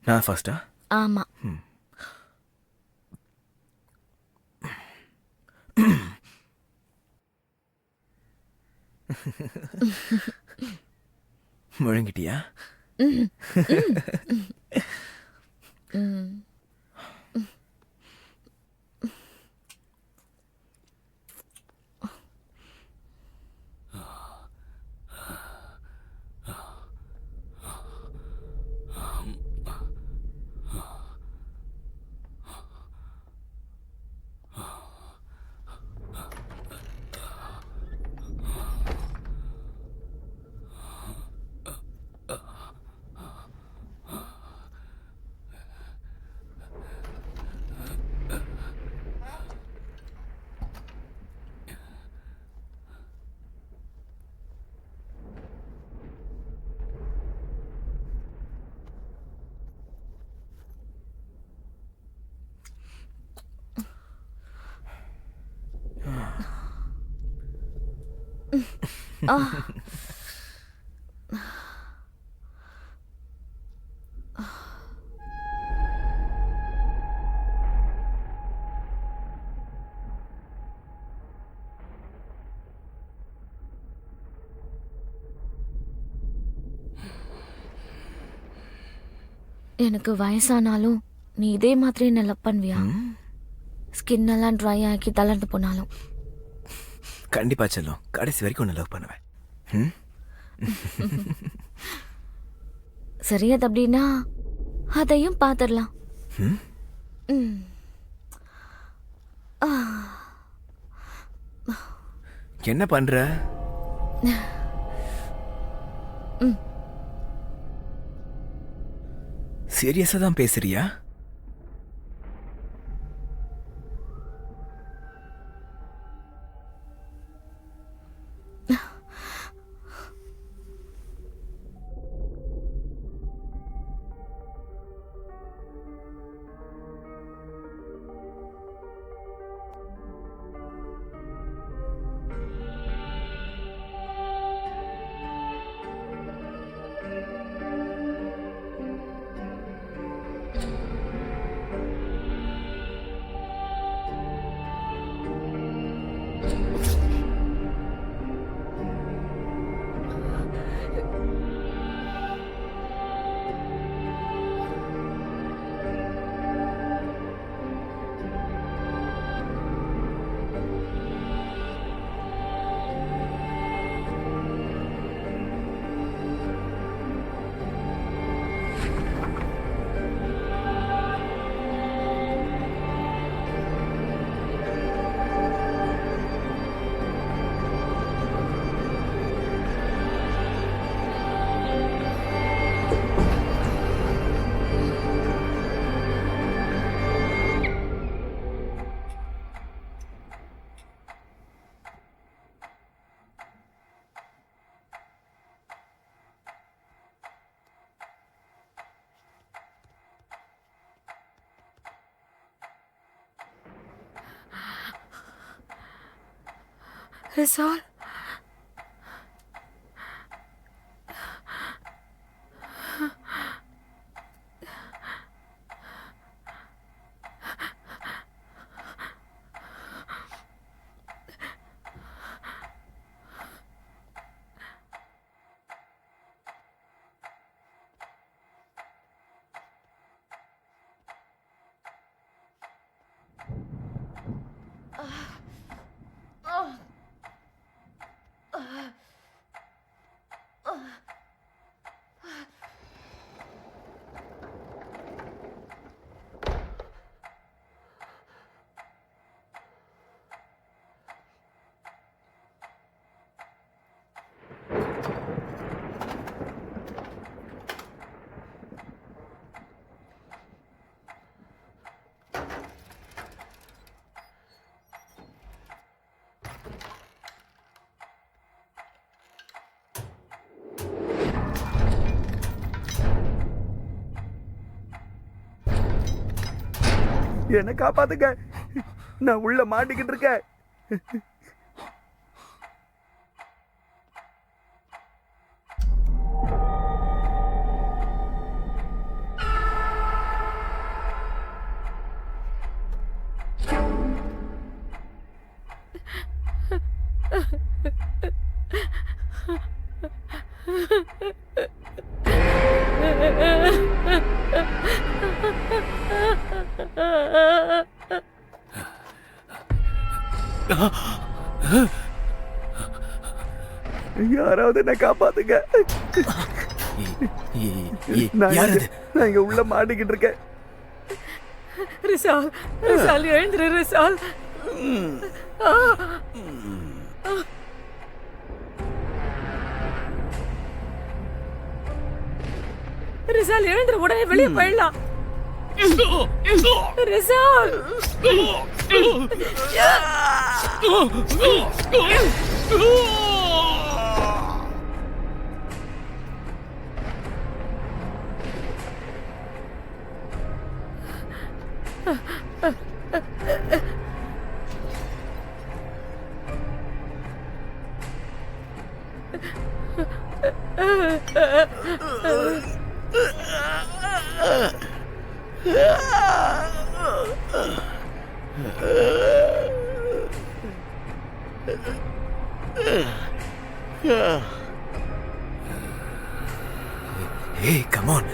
S3: நான் ஃபர்ஸ்டா?
S4: ஆமா.
S3: முழங்கிட்டியா?
S4: எனக்கு வயசானாலும் நீ இதே மாதிரி என்ன லவ் பண்ணுவியா? ஸ்கின் எல்லாம் ட்ரை ஆக்கி தளர்ந்து போனாலும்.
S3: கண்டிப்பா செல்லும், கடைசி வரைக்கும் உன்னை லவ் பண்ணுவேன். ம்?
S4: சரி, அது அப்படின்னா அதையும் பார்த்துடலாம்.
S3: ம்?
S4: ம். ஆ.
S3: என்ன பண்ற? சீரியஸா தான் பேசுறியா?
S7: ரிசால்,
S5: என்ன காப்பாத்துங்க, நான் உள்ள மாட்டிக்கிட்டு இருக்கேன். யாராவது என்ன காப்பாத்துங்க. நான் இங்க உள்ள மாட்டிக்கிட்டு இருக்கேன்.
S7: ரிசால், ரிசால் எழுந்துரு ரிசால். ரிசால் எழுந்துரு, உடனே வெளியே போயிடலாம். ரிசால்,
S3: Hey, come on.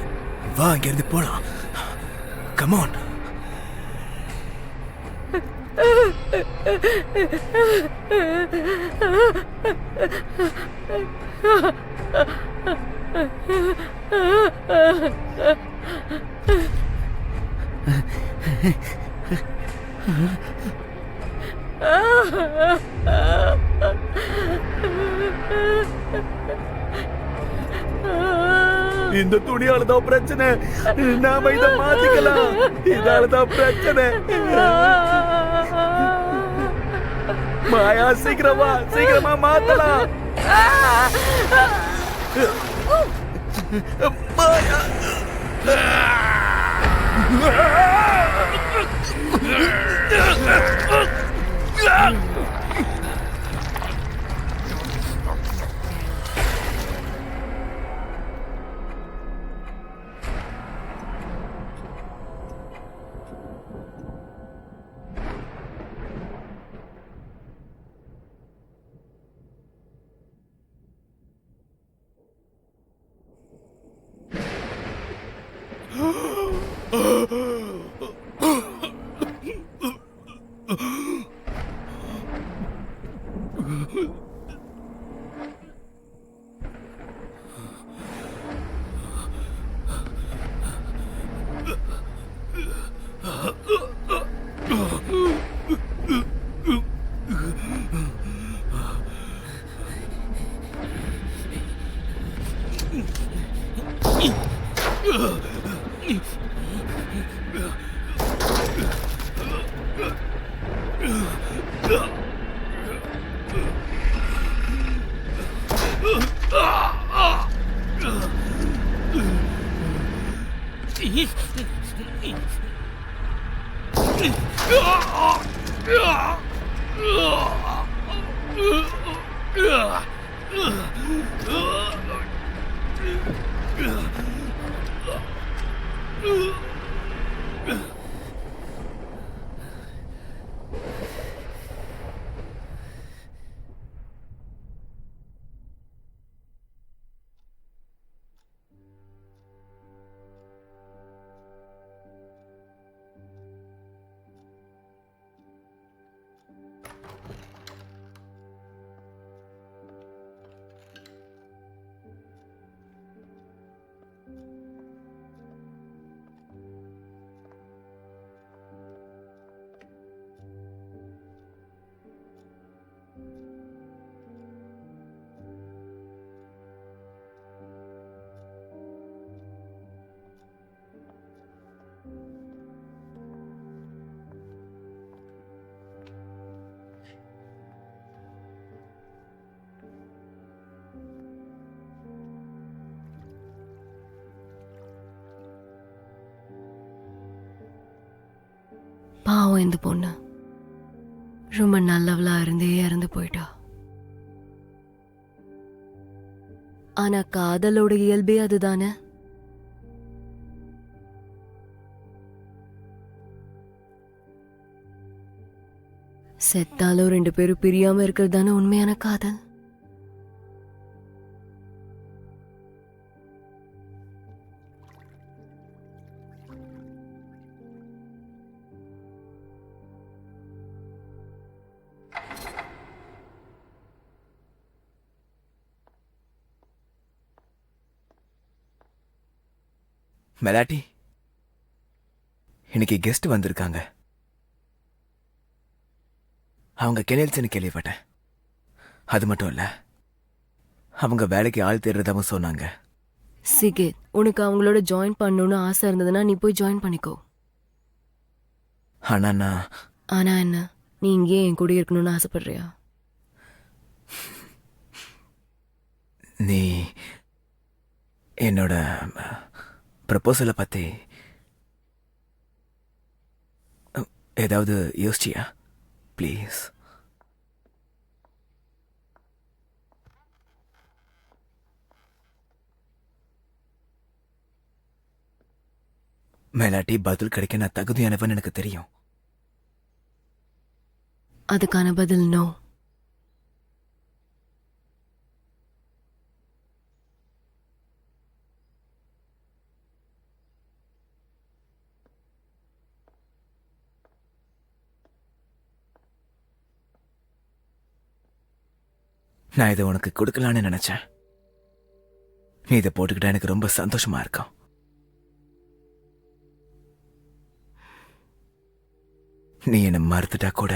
S3: வா இங்கிருந்து போலாம். கமான். இந்த துணியாலதான் பிரச்சனை. நாம இத மாத்திக்கலாம். இதாலதான் பிரச்சனை. மாயா சீக்கிரமா மாத்தலாம். மாயா
S2: பாவம் இந்த பொண்ணு ரொம்ப நல்லவளா இருந்தே இறந்து போயிட்டா. ஆனா காதலோட இயல்பே அதுதானே. செத்தாலும் 2 பேரும் பிரியாம இருக்கிறது தானே உண்மையான காதல்.
S3: மெலாட்டி, இன்னைக்கு கெஸ்ட் வந்திருக்காங்க. அவங்க கெனல்ஸ்னு கேள்விப்பட்டேன். அது மட்டும் இல்ல, அவங்க வேலைக்கு ஆள் தேடுறதாவும் சொன்னாங்க.
S2: சிகேத், உனக்கு அவங்களோட ஜாயின் பண்ணணும்னு ஆசை இருந்ததுன்னா நீ போய் ஜாயின் பண்ணிக்கோ. ஆனா என்ன, நீ இங்கேயே என் கூட இருக்கணும்னு ஆசைப்படுறியா?
S3: நீ என்னோட ப்ரப்போசலை பத்தி ஏதாவது யோசிச்சியா? ப்ளீஸ். மேலாட்டி, பதில் கிடைக்க நான் தகுதியானவன் எனக்கு தெரியும்.
S2: அதுக்கான பதில் நோ.
S3: நான் இதை உனக்கு கொடுக்கலான்னு நினைச்சேன். நீ இதை போட்டுக்கிட்டா எனக்கு ரொம்ப சந்தோஷமா இருக்கும். நீ என்னை மறுத்துட்டா கூட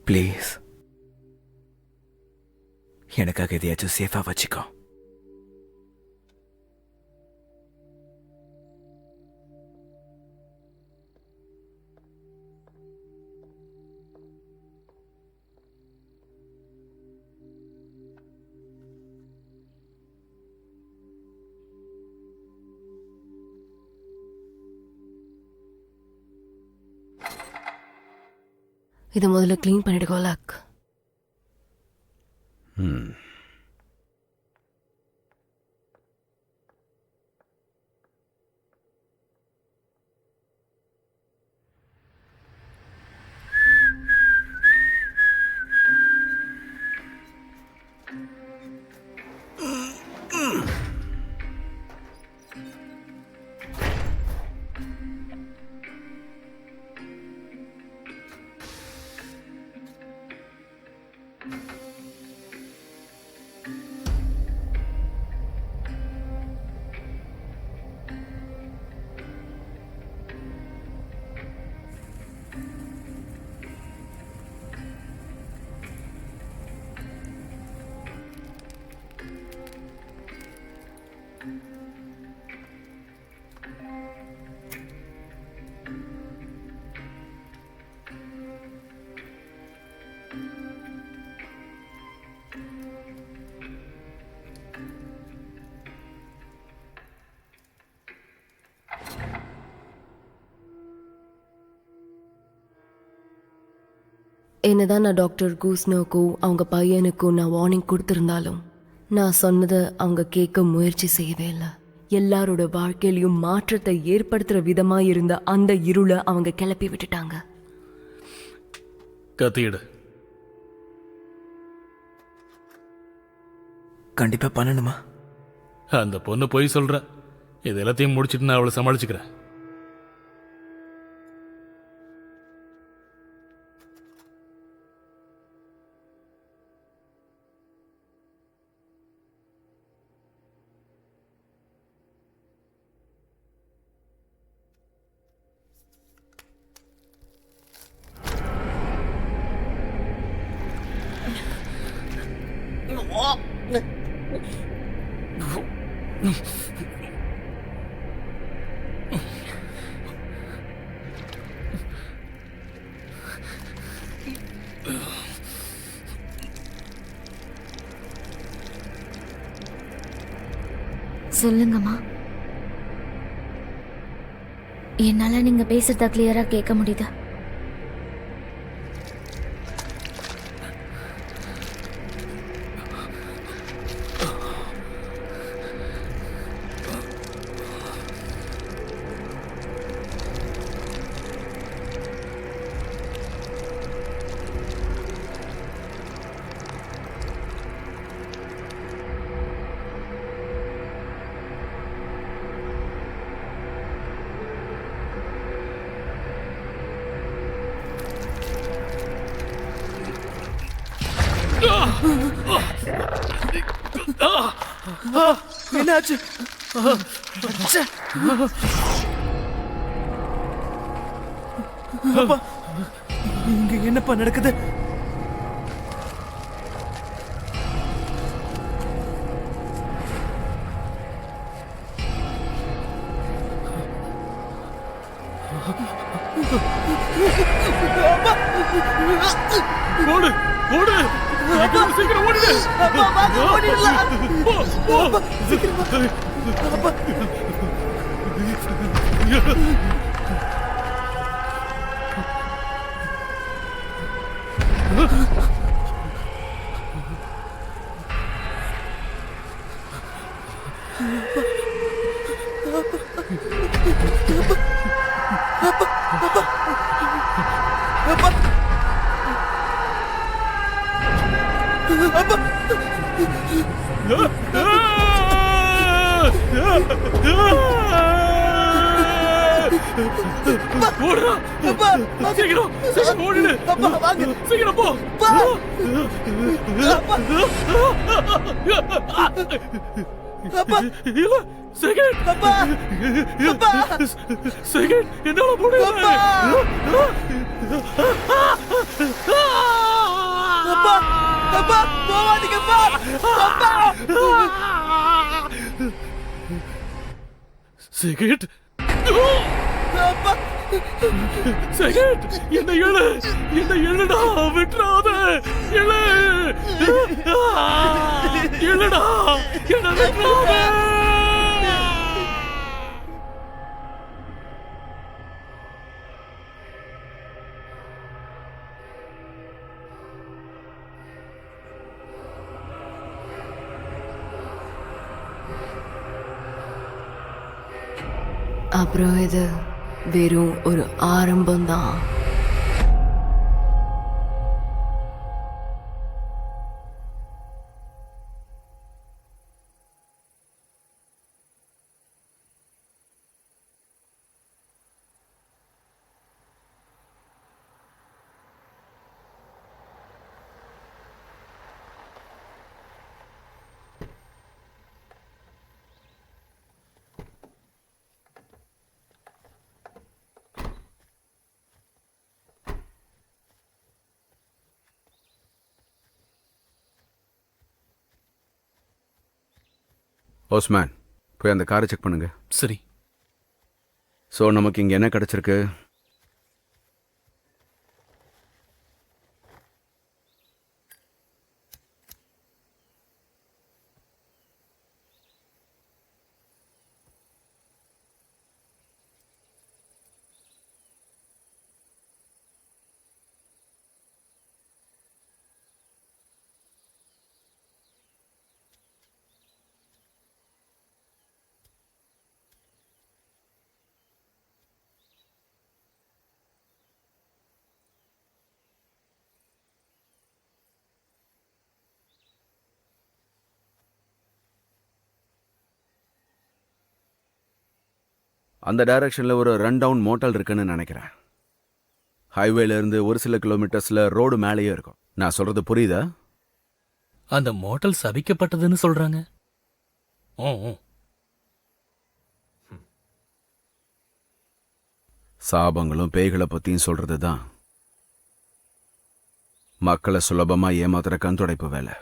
S3: ப்ளீஸ் எனக்காக எதையாச்சும் சேஃபா வச்சுக்கோ.
S2: இதை முதல்ல க்ளீன் பண்ணிட்டு கோலாக். என்னதான் நான் டாக்டர் கூஸ்னோக்கும் அவங்க பையனுக்கும் நான் வார்னிங் கொடுத்துருந்தாலும் நான் சொன்னதை அவங்க கேட்க முயற்சி செய்யவே இல்லை. எல்லாரோட வாழ்க்கையிலையும் மாற்றத்தை ஏற்படுத்துற விதமா இருந்த அந்த இருளை அவங்க கிளப்பி விட்டுட்டாங்க.
S1: கத்தியிடு.
S3: கண்டிப்பா பண்ணணுமா?
S1: அந்த பொண்ணு போய் சொல்ற. இது எல்லாத்தையும் முடிச்சிட்டு நான் அவளை சமாளிச்சுக்கிறேன்.
S4: சொல்லுங்கம்மா. என்னால நீங்க பேசுறத கிளியரா கேட்க முடியுது.
S3: என்னாச்சு? ச்சே. அப்பா, இங்க என்னப்பா நடக்குது?
S1: ஓடு ஓடு, சீக்கிரம் ஓடிடு. ஓடுடா. சீக்கிரம் சீக்கிரம் ஓடிடு. சீக்கிரம் போ. இல்ல செகண்ட் செகண்ட் என்னால முடியல. செகண்ட் செகண்ட் என்ன எழு, என்ன எழுடா, விட்டுறாத, எழு எழுடா, என்ன விட்டுறாத.
S2: அப்புறம் இது வெறும் ஒரு ஆரம்பம்தான்.
S5: ஓஸ்மேன், போய் அந்த காரை செக் பண்ணுங்க.
S1: சரி.
S5: ஸோ நமக்கு இங்கே என்ன கிடைச்சிருக்கு? அந்த டைரக்ஷனில் ஒரு ரன் டவுன் மோட்டல் இருக்குன்னு நினைக்கிறேன். ஹைவேல இருந்து ஒரு சில கிலோமீட்டர்ஸில் ரோடு மேலேயே இருக்கும். நான் சொல்றது புரியுதா?
S1: அந்த மோட்டல் சபிக்கப்பட்டதுன்னு சொல்றாங்க.
S5: சாபங்களும் பேய்களை பற்றியும் சொல்றது தான் மக்களை சுலபமாக ஏமாத்துற கண்துடைப்பு வேலை.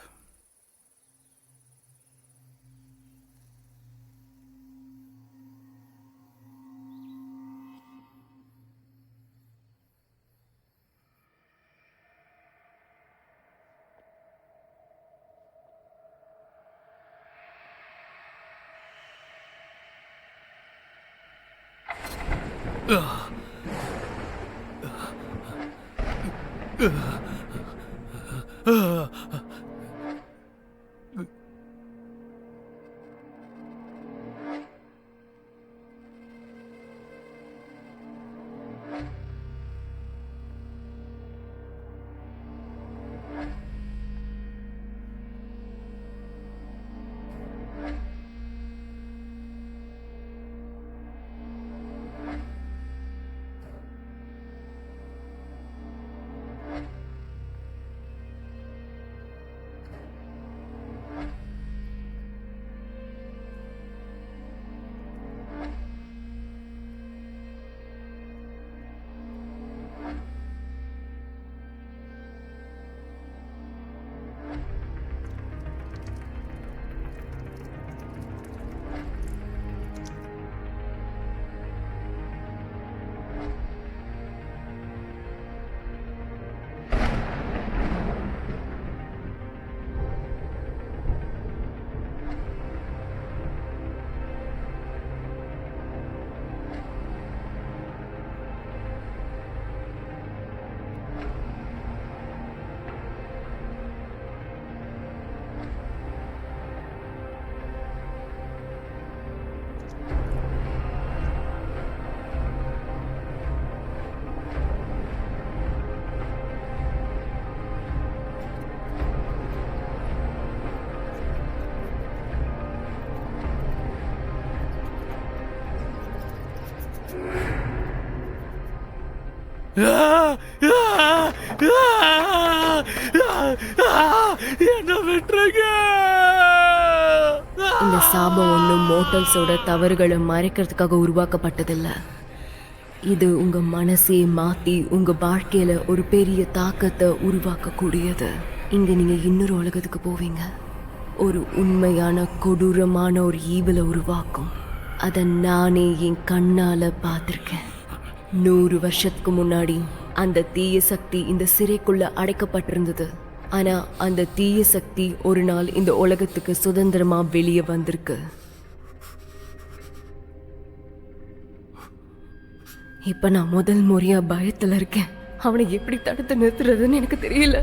S1: என்ன விட்டுருங்க.
S2: இந்த சாபம் ஒன்றும் மோட்டல்ஸோட தவறுகளை மறைக்கிறதுக்காக உருவாக்கப்பட்டதில்ல. இது உங்க மனசே மாத்தி உங்க வாழ்க்கையில ஒரு பெரிய தாக்கத்தை உருவாக்கக்கூடியது. இங்க நீங்க இன்னொரு உலகத்துக்கு போவீங்க. ஒரு உண்மையான கொடூரமான ஒரு ஈவில உருவாக்கும். அதை நானே என் கண்ணால பார்த்திருக்கேன். 100 வருஷத்துக்கு முன்னாடி அந்த தீய சக்தி இந்த சிறைக்குள்ள அடைக்கப்பட்டிருந்தது. ஆனா அந்த தீய சக்தி ஒரு நாள் இந்த உலகத்துக்கு சுதந்திரமா வெளியே வந்திருக்கு. இப்ப நான் முதல் முறையா பயத்துல இருக்கேன். அவனை எப்படி தடுத்து நிறுத்துறதுன்னு எனக்கு தெரியல.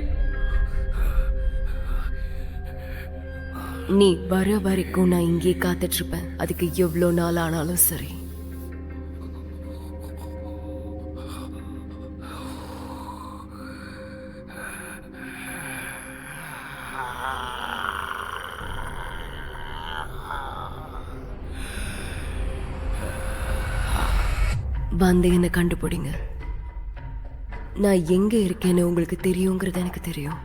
S2: நீ வர வரைக்கும் நான் இங்கே காத்துட்டு இருப்பேன். அதுக்கு எவ்வளோ நாள் ஆனாலும் சரி. வந்து என்ன கண்டுபிடிங்க. நான் எங்க இருக்கேன்னு உங்களுக்கு தெரியுங்கிறது எனக்கு தெரியும்.